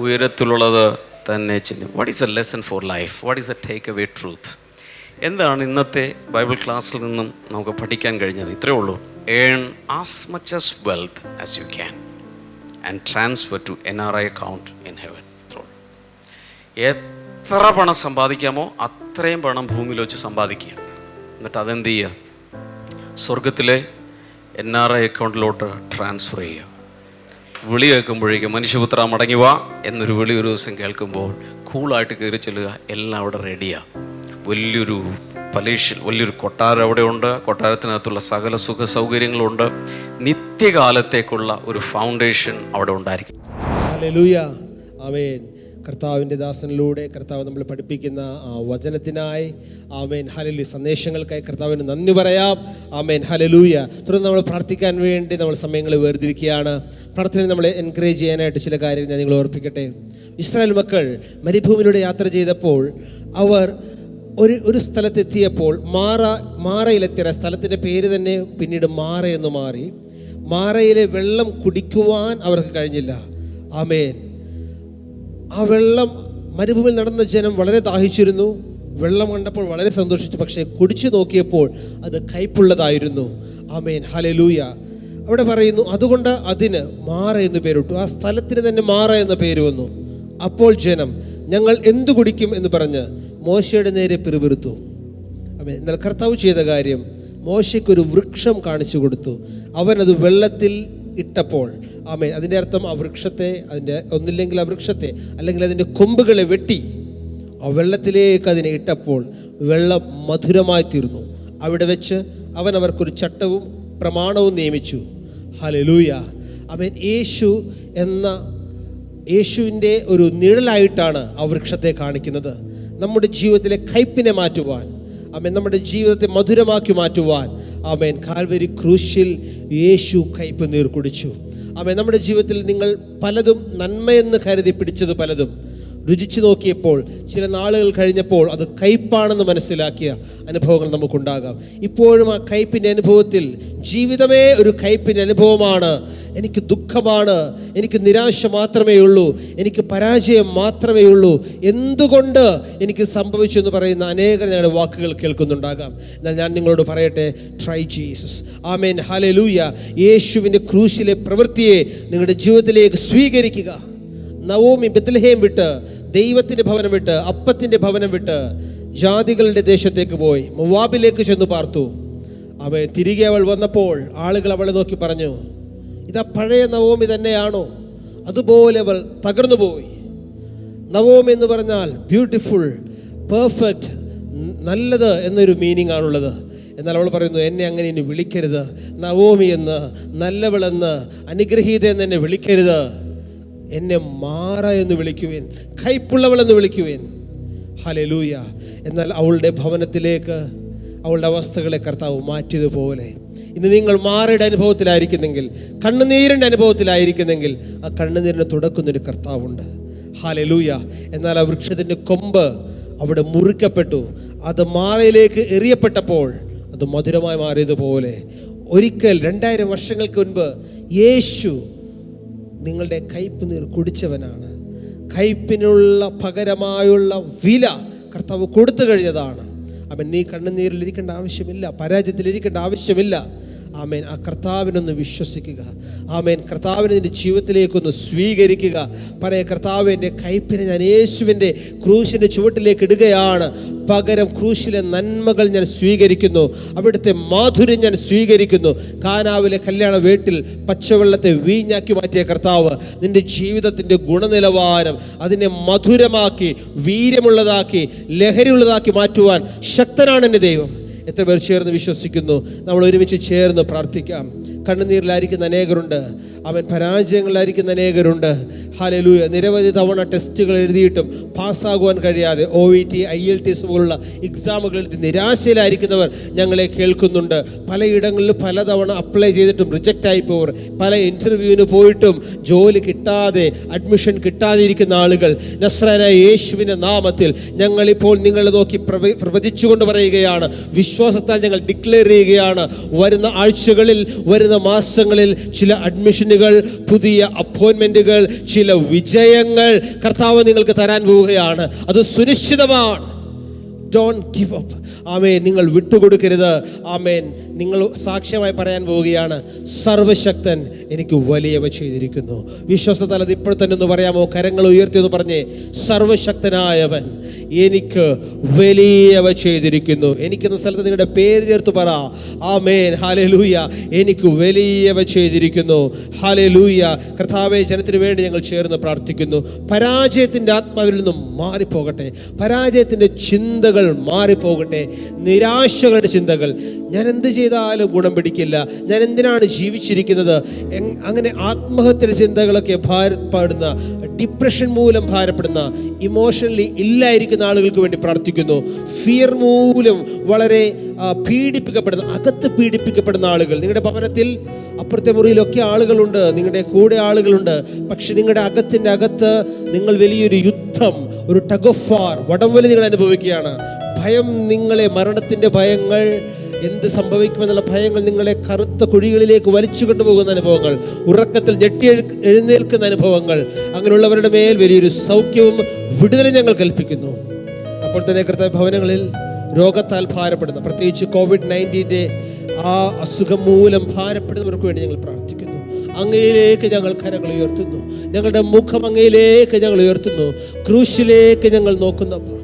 ഉയരത്തിലുള്ളത് തന്നെ ചിന്തിപ്പിൻ. What is a lesson for life? What is a take away truth? എന്താണ് ഇന്നത്തെ ബൈബിൾ ക്ലാസ്സിൽ നിന്നും നമുക്ക് പഠിക്കാൻ കഴിഞ്ഞത്? ഇത്രയേ ഉള്ളൂ. Earn as much as wealth as you can and transfer to NRI account in heaven. എത്ര പണം സമ്പാദിക്കാമോ അത്രയും പണം ഭൂമിയിൽ വെച്ച് സമ്പാദിക്കുക. എന്നിട്ട് അതെന്ത് ചെയ്യുക? സ്വർഗത്തിലെ NRI അക്കൗണ്ടിലോട്ട് ട്രാൻസ്ഫർ ചെയ്യുക. വിളി കേൾക്കുമ്പോഴേക്കും മനുഷ്യപുത്ര മടങ്ങി വാ എന്നൊരു വിളി ഒരു ദിവസം കേൾക്കുമ്പോൾ കൂളായിട്ട് കയറി ചെല്ലുക. എല്ലാം അവിടെ റെഡിയാണ്. വലിയൊരു വലിയൊരു കൊട്ടാരം അവിടെ ഉണ്ട്. കൊട്ടാരത്തിനകത്തുള്ള സകല സുഖ സൗകര്യങ്ങളുണ്ട്. നിത്യകാലത്തേക്കുള്ള ഒരു ഫൗണ്ടേഷൻ അവിടെ ഉണ്ടായിരിക്കും. ഹല്ലേലൂയ. ആമേൻ. കർത്താവിൻ്റെ ദാസനിലൂടെ കർത്താവ് നമ്മൾ പഠിപ്പിക്കുന്ന ആ വചനത്തിനായി ആമേൻ ഹല്ലേലൂയ, സന്ദേശങ്ങൾക്കായി കർത്താവിന് നന്ദി പറയാം. Amen hallelujah. തുടർന്ന് നമ്മൾ പ്രാർത്ഥിക്കാൻ വേണ്ടി നമ്മൾ സമയങ്ങൾ വേർതിരിക്കുകയാണ്. പ്രാർത്ഥനയിൽ നമ്മളെ എൻകറേജ് ചെയ്യാനായിട്ട് ചില കാര്യങ്ങൾ ഞാൻ നിങ്ങളെ ഓർപ്പിക്കട്ടെ. ഇസ്രായേൽ മക്കൾ മരുഭൂമിയിലൂടെ യാത്ര ചെയ്തപ്പോൾ അവർ ഒരു സ്ഥലത്തെത്തിയപ്പോൾ മാറയിലെത്തിയ സ്ഥലത്തിൻ്റെ പേര് തന്നെ പിന്നീട് മാറ എന്ന് മാറി. മാറയിലെ വെള്ളം കുടിക്കുവാൻ അവർക്ക് കഴിഞ്ഞില്ല. ആമേൻ. ആ വെള്ളം, മരുഭൂമിയിൽ നടന്ന ജനം വളരെ ദാഹിച്ചിരുന്നു. വെള്ളം കണ്ടപ്പോൾ വളരെ സന്തോഷിച്ചു. പക്ഷേ കുടിച്ചു നോക്കിയപ്പോൾ അത് കയ്പുള്ളതായിരുന്നു. Amen hallelujah. അവിടെ പറയുന്നു, അതുകൊണ്ട് അതിന് മാറ എന്ന് പേരിട്ടു. ആ സ്ഥലത്തിന് തന്നെ മാറ എന്ന പേര് വന്നു. അപ്പോൾ ജനം ഞങ്ങൾ എന്തു കുടിക്കും എന്ന് പറഞ്ഞ് മോശയുടെ നേരെ പിറുപിറുത്തു. ആമേൻ. എന്നാൽ കർത്താവ് ചെയ്ത കാര്യം, മോശയ്ക്കൊരു വൃക്ഷം കാണിച്ചു കൊടുത്തു. അവനത് വെള്ളത്തിൽ ഇട്ടപ്പോൾ, ആമേൻ, അതിൻ്റെ അർത്ഥം ആ വൃക്ഷത്തെ, ഒന്നില്ലെങ്കിൽ ആ വൃക്ഷത്തെ അല്ലെങ്കിൽ അതിൻ്റെ കൊമ്പുകളെ വെട്ടി ആ വെള്ളത്തിലേക്ക് അതിനെ ഇട്ടപ്പോൾ വെള്ളം മധുരമായി തീർന്നു. അവിടെ വെച്ച് അവൻ അവർക്കൊരു ചട്ടവും പ്രമാണവും നിയമിച്ചു. ഹല്ലേലൂയ. ആമേൻ. യേശുവിൻ്റെ ഒരു നിഴലായിട്ടാണ് ആ വൃക്ഷത്തെ കാണിക്കുന്നത്. നമ്മുടെ ജീവിതത്തിലെ കയ്പിനെ മാറ്റുവാൻ, ആമേൻ, നമ്മുടെ ജീവിതത്തെ മധുരമാക്കി മാറ്റുവാൻ, ആമേൻ, കാൽവരി ക്രൂശിൽ യേശു കയ്പ് നീർ കുടിച്ചു. ആമേൻ. നമ്മുടെ ജീവിതത്തിൽ നിങ്ങൾ പലതും നന്മയെന്ന് കരുതി പിടിച്ചത് പലതും രുചിച്ചു നോക്കിയപ്പോൾ ചില നാളുകൾ കഴിഞ്ഞപ്പോൾ അത് കയ്പാണെന്ന് മനസ്സിലാക്കിയ അനുഭവങ്ങൾ നമുക്കുണ്ടാകാം. ഇപ്പോഴും ആ കയ്പിൻ്റെ അനുഭവത്തിൽ ജീവിതമേ ഒരു കയ്പിൻ്റെ അനുഭവമാണ്. എനിക്ക് ദുഃഖമാണ്, എനിക്ക് നിരാശ മാത്രമേ ഉള്ളൂ, എനിക്ക് പരാജയം മാത്രമേ ഉള്ളൂ, എന്തുകൊണ്ട് എനിക്ക് സംഭവിച്ചു എന്ന് പറയുന്ന അനേകം ഞങ്ങളുടെ വാക്കുകൾ കേൾക്കുന്നുണ്ടാകാം. എന്നാൽ ഞാൻ നിങ്ങളോട് പറയട്ടെ, ട്രൈ ജീസസ്. Amen hallelujah. യേശുവിൻ്റെ ക്രൂശിലെ പ്രവൃത്തിയെ നിങ്ങളുടെ ജീവിതത്തിലേക്ക് സ്വീകരിക്കുക. നവോമി ബെത്ലഹേം വിട്ട്, ദൈവത്തിൻ്റെ ഭവനം വിട്ട്, അപ്പത്തിൻ്റെ ഭവനം വിട്ട് ജാതികളുടെ ദേശത്തേക്ക് പോയി, മോവാബിലേക്ക് ചെന്ന് പാർത്തു. അവൻ തിരികെ അവൾ വന്നപ്പോൾ ആളുകൾ അവളെ നോക്കി പറഞ്ഞു, ഇതാ പഴയ നവോമി തന്നെയാണോ? അതുപോലെ അവൾ തകർന്നു പോയി. നവോമി എന്ന് പറഞ്ഞാൽ ബ്യൂട്ടിഫുൾ, പെർഫെക്റ്റ്, നല്ലത് എന്നൊരു മീനിങ് ആണുള്ളത്. എന്നാൽ അവൾ പറയുന്നു, എന്നെ അങ്ങനെ ഇനി വിളിക്കരുത്, നവോമി എന്ന്, നല്ലവളെന്ന്, അനുഗ്രഹീത എന്ന് എന്നെ വിളിക്കരുത്, എന്നെ മാറ എന്ന് വിളിക്കുവേൻ, കയ്പുള്ളവളെന്ന് വിളിക്കുവേൻ. ഹല്ലേലൂയ. എന്നാൽ അവളുടെ ഭവനത്തിലേക്ക് അവളുടെ അവസ്ഥകളെ കർത്താവ് മാറ്റിയതുപോലെ ഇന്ന് നിങ്ങൾ മാറയുടെ അനുഭവത്തിലായിരിക്കുന്നെങ്കിൽ, കണ്ണുനീരിൻ്റെ അനുഭവത്തിലായിരിക്കുന്നെങ്കിൽ, ആ കണ്ണുനീരിനെ തുടക്കുന്നൊരു കർത്താവുണ്ട്. ഹല്ലേലൂയ. എന്നാൽ ആ വൃക്ഷത്തിൻ്റെ കൊമ്പ് അവിടെ മുറിക്കപ്പെട്ടു. അത് മാറയിലേക്ക് എറിയപ്പെട്ടപ്പോൾ അത് മധുരമായി മാറിയതുപോലെ ഒരിക്കൽ 2000 വർഷങ്ങൾക്ക് മുൻപ് യേശു നിങ്ങളുടെ കയ്പ് നീർ കുടിച്ചവനാണ്. കയ്പിനുള്ള പകരമായുള്ള വില കർത്താവ് കൊടുത്തു കഴിഞ്ഞതാണ്. അവൻ നീ കണ്ണുനീരിലിരിക്കേണ്ട ആവശ്യമില്ല, പരാജയത്തിലിരിക്കേണ്ട ആവശ്യമില്ല. ആമേൻ. ആ കർത്താവിനൊന്ന് വിശ്വസിക്കുക. ആമേൻ. കർത്താവിനെ നിൻ്റെ ജീവിതത്തിലേക്കൊന്ന് സ്വീകരിക്കുക. പറയ, കർത്താവ്, എൻ്റെ കയ്പിനെ ഞാൻ യേശുവിൻ്റെ ക്രൂശിൻ്റെ ചുവട്ടിലേക്ക് ഇടുകയാണ്. പകരം ക്രൂശിലെ നന്മകൾ ഞാൻ സ്വീകരിക്കുന്നു. അവിടുത്തെ മാധുര്യം ഞാൻ സ്വീകരിക്കുന്നു. കാനാവിലെ കല്യാണ വീട്ടിൽ പച്ചവെള്ളത്തെ വീഞ്ഞാക്കി മാറ്റിയ കർത്താവ് നിൻ്റെ ജീവിതത്തിൻ്റെ ഗുണനിലവാരം അതിനെ മധുരമാക്കി, വീര്യമുള്ളതാക്കി, ലഹരിയുള്ളതാക്കി മാറ്റുവാൻ ശക്തനാണ് എൻ്റെ ദൈവം. എത്ര പേർ ചേർന്ന് വിശ്വസിക്കുന്നു? നമ്മൾ ഒരുമിച്ച് ചേർന്ന് പ്രാർത്ഥിക്കാം. കണ്ണുനീരിലായിരിക്കുന്ന അനേകരുണ്ട്. അവൻ പരാജയങ്ങളിലായിരിക്കുന്ന അനേകരുണ്ട്. ഹല്ലേലൂയ. നിരവധി തവണ ടെസ്റ്റുകൾ എഴുതിയിട്ടും പാസ്സാകുവാൻ കഴിയാതെ OET, IELTS പോലുള്ള എക്സാമുകൾ എഴുതി നിരാശയിലായിരിക്കുന്നവർ ഞങ്ങളെ കേൾക്കുന്നുണ്ട്. പലയിടങ്ങളിലും പലതവണ അപ്ലൈ ചെയ്തിട്ടും റിജക്റ്റ് ആയി പോവർ, പല ഇൻ്റർവ്യൂവിന് പോയിട്ടും ജോലി കിട്ടാതെ, അഡ്മിഷൻ കിട്ടാതെ ഇരിക്കുന്ന ആളുകൾ, നസ്രായനായ യേശുവിൻ്റെ നാമത്തിൽ ഞങ്ങളിപ്പോൾ നിങ്ങളെ നോക്കി പ്രവചിച്ചുകൊണ്ട് പറയുകയാണ്. വിശ്വാസത്താൽ ഞങ്ങൾ ഡിക്ലെയർ ചെയ്യുകയാണ്. വരുന്ന ആഴ്ചകളിൽ, വരുന്ന മാസങ്ങളിൽ ചില അഡ്മിഷനുകൾ, പുതിയ അപ്പോയിൻമെൻറ്റുകൾ, ചില വിജയങ്ങൾ കർത്താവ് നിങ്ങൾക്ക് തരാൻ പോവുകയാണ്. അത് സുനിശ്ചിതമാണ്. Don't give up. ആമേൻ. നിങ്ങൾ വിട്ടുകൊടുക്കരുത്. ആമേൻ. നിങ്ങൾ സാക്ഷ്യമായി പറയാൻ പോവുകയാണ്, സർവശക്തൻ എനിക്ക് വലിയവ ചെയ്തിരിക്കുന്നു. വിശ്വാസത്താൽ അത് ഇപ്പോൾ തന്നെ ഒന്ന് പറയാമോ? കരങ്ങൾ ഉയർത്തിയെന്ന് പറഞ്ഞേ, സർവശക്തനായവൻ എനിക്ക് വലിയവ ചെയ്തിരിക്കുന്നു. എനിക്കെന്ന സ്ഥലത്ത് നിങ്ങളുടെ പേര് ചേർത്ത് പറ. ആമേൻ. ഹല്ലേലൂയ. എനിക്ക് വലിയവ ചെയ്തിരിക്കുന്നു. ഹല്ലേലൂയ. കർത്താവേ, ജനത്തിന് വേണ്ടി ഞങ്ങൾ ചേർന്ന് പ്രാർത്ഥിക്കുന്നു. പരാജയത്തിൻ്റെ ആത്മാവിൽ നിന്നും മാറിപ്പോകട്ടെ. പരാജയത്തിൻ്റെ ചിന്തകൾ മാറിപ്പോകട്ടെ. നിരാശകളുടെ ചിന്തകൾ, ഞാൻ എന്ത് ചെയ്താലും ഗുണം പിടിക്കില്ല, ഞാൻ എന്തിനാണ് ജീവിച്ചിരിക്കുന്നത്, അങ്ങനെ ആത്മഹത്യയുടെ ചിന്തകളൊക്കെ ഭാരപ്പെടുന്ന, ഡിപ്രഷൻ മൂലം ഭാരപ്പെടുന്ന, ഇമോഷണലി ഇല്ലായിരിക്കുന്ന ആളുകൾക്ക് വേണ്ടി പ്രാർത്ഥിക്കുന്നു. ഫിയർ മൂലം വളരെ പീഡിപ്പിക്കപ്പെടുന്ന, അകത്ത് പീഡിപ്പിക്കപ്പെടുന്ന ആളുകൾ, നിങ്ങളുടെ ഭവനത്തിൽ അപ്പുറത്തെ മുറിയിലൊക്കെ ആളുകളുണ്ട്, നിങ്ങളുടെ കൂടെ ആളുകളുണ്ട്. പക്ഷെ നിങ്ങളുടെ അകത്തിൻ്റെ അകത്ത് നിങ്ങൾ വലിയൊരു യുദ്ധം, ഒരു ടഗ് ഓഫ് വാർ, വടംവലി നിങ്ങൾ അനുഭവിക്കുകയാണ്. ഭയം നിങ്ങളെ, മരണത്തിൻ്റെ ഭയങ്ങൾ, എന്ത് സംഭവിക്കുമെന്നുള്ള ഭയങ്ങൾ നിങ്ങളെ കറുത്ത കുഴികളിലേക്ക് വലിച്ചു കൊണ്ടുപോകുന്ന അനുഭവങ്ങൾ, ഉറക്കത്തിൽ ഞെട്ടി എഴുന്നേൽക്കുന്ന അനുഭവങ്ങൾ, അങ്ങനെയുള്ളവരുടെ മേൽ വലിയൊരു സൗഖ്യവും വിടുതലും ഞങ്ങൾ കൽപ്പിക്കുന്നു. അപ്പോൾ തന്നെ കർത്താവ്, ഭവനങ്ങളിൽ രോഗത്താൽ ഭാരപ്പെടുന്ന, പ്രത്യേകിച്ച് COVID-19 ആ അസുഖം മൂലം ഭാരപ്പെടുന്നവർക്ക് വേണ്ടി ഞങ്ങൾ പ്രാർത്ഥിക്കുന്നു. അങ്ങയിലേക്ക് ഞങ്ങൾ കരങ്ങൾ ഉയർത്തുന്നു. ഞങ്ങളുടെ മുഖം അങ്ങയിലേക്ക് ഞങ്ങൾ ഉയർത്തുന്നു. ക്രൂശിലേക്ക് ഞങ്ങൾ നോക്കുന്നപ്പോൾ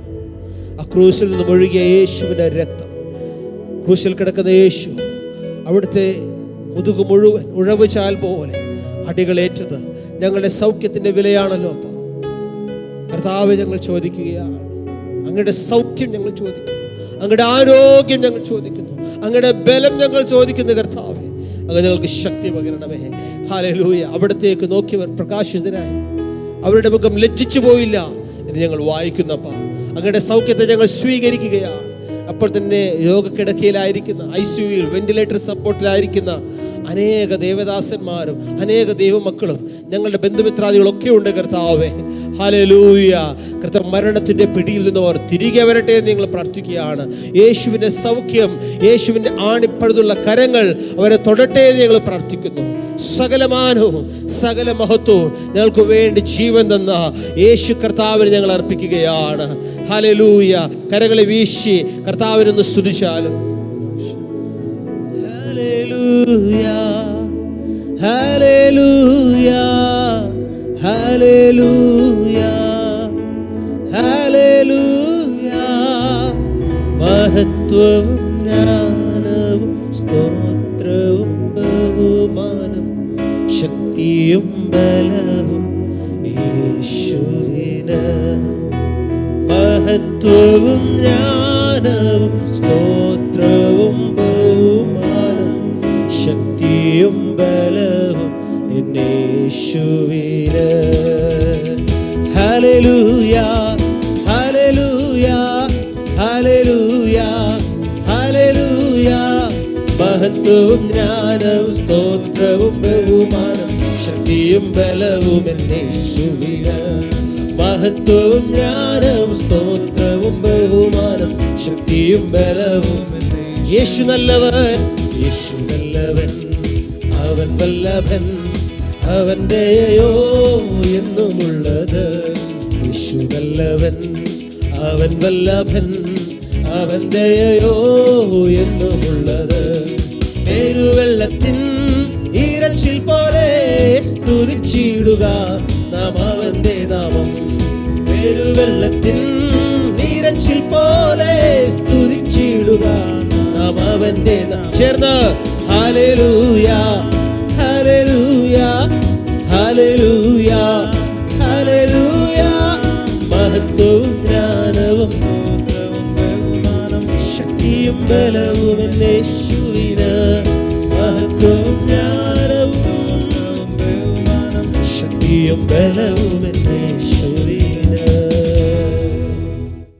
ആ ക്രൂശിൽ നിന്നും ഒഴുകിയ യേശുവിൻ്റെ രക്തം, ക്രൂശിൽ കിടക്കുന്ന യേശു, അവിടുത്തെ മുതുകു മുഴുവൻ ഉഴവ് ചാൽ പോലെ അടികളേറ്റത് ഞങ്ങളുടെ സൗഖ്യത്തിൻ്റെ വിലയാണല്ലോ. അപ്പോൾ കർത്താവേ, ഞങ്ങൾ ചോദിക്കുകയാണ്, അങ്ങയുടെ സൗഖ്യം ഞങ്ങൾ ചോദിക്കുന്നു, അങ്ങയുടെ ആരോഗ്യം ഞങ്ങൾ ചോദിക്കുന്നു, അങ്ങയുടെ ബലം ഞങ്ങൾ ചോദിക്കുന്നു. കർത്താവേ, അങ്ങ് ഞങ്ങൾക്ക് ശക്തി പകരണമേ. ഹല്ലേലൂയ. അവിടത്തേക്ക് നോക്കിയവർ പ്രകാശിതരായി, അവരുടെ മുഖം ലജ്ജിച്ചു പോയില്ല എന്ന് ഞങ്ങൾ വായിക്കുന്നപ്പാ. അങ്ങയുടെ സൗഖ്യത്തെ ഞങ്ങൾ സ്വീകരിക്കുകയാണ്. അപ്പോൾ തന്നെ രോഗക്കിടക്കയിലായിരിക്കുന്ന, ICUയിൽ വെന്റിലേറ്റർ സപ്പോർട്ടിലായിരിക്കുന്ന അനേക ദേവദാസന്മാരും അനേക ദൈവമക്കളും ഞങ്ങളുടെ ബന്ധുമിത്രാദികളൊക്കെ ഉണ്ട്. കർത്താവേ, ഹല്ലേലൂയ. കർത്താവ്, മരണത്തിൻ്റെ പിടിയിൽ നിന്നും അവർ തിരികെ വരട്ടെ എന്ന് ഞങ്ങൾ പ്രാർത്ഥിക്കുകയാണ്. യേശുവിൻ്റെ സൗഖ്യം, യേശുവിൻ്റെ ആണിപ്പഴുതുള്ള കരങ്ങൾ അവരെ തൊടട്ടെ എന്ന് ഞങ്ങൾ പ്രാർത്ഥിക്കുന്നു. സകലമാനവും സകല മഹത്വവും ഞങ്ങൾക്ക് വേണ്ടി ജീവൻ തന്ന യേശു കർത്താവിന് ഞങ്ങൾ അർപ്പിക്കുകയാണ്. ഹല്ലേലൂയ. കരങ്ങളെ വീശി കർത്താവിനൊന്ന് സ്തുതിച്ചാലും. ഹല്ലേലൂയ, ഹല്ലേലൂയ, ഹല്ലേലൂയ, ഹല്ലേലൂയ. മഹത്വവും ജ്ഞാനവും സ്തോത്രവും ബഹുമാനം ശക്തിയും ബലവും യേശുവിന്. മഹത്വവും ജ്ഞാനവും സ്തോത്രവും ബഹുമാനം ശക്തിയും ബലവും യേശുവിന്. ഹല്ലേലൂയ, ഹല്ലേലൂയ, ഹല്ലേലൂയ, ഹല്ലേലൂയ. മഹത്വവും ജ്ഞാനവും സ്തോത്രവും ബഹുമാനം ശക്തിയും ബലവും യേശുവിന്. മഹത്വവും ജ്ഞാനവും സ്തോത്രവും ബഹുമാനം ശക്തിയും ബലവും യേശു നല്ലവൻ, യേശു നല്ലവൻ, അവൻ വല്ലഭൻ, അവൻ്റെയോ എന്നുമുള്ളത്. യേശു നല്ലവൻ, അവൻ വല്ലഭൻ, അവൻ്റെയോ എന്നുമുള്ളത്. പെരുവെള്ളത്തിൻ ഇരച്ചിൽ പോലെ സ്തുതിച്ചിടുക നാം അവന്റെ നാമം. പെരുവെള്ളത്തിൻ ഇരച്ചിൽ പോലെ സ്തുതിച്ചിടുക നാം അവന്റെ നാമം. ചേർന്ന് ഹല്ലേലൂയ, ഹല്ലേലൂയ, ഹല്ലേലൂയ, ഹല്ലേലൂയ. മഹത്വവും ജ്ഞാനവും ശക്തിയും ബലവും യേശുവിന്. മഹത്വവും ജ്ഞാനവും ശക്തിയും ബലവും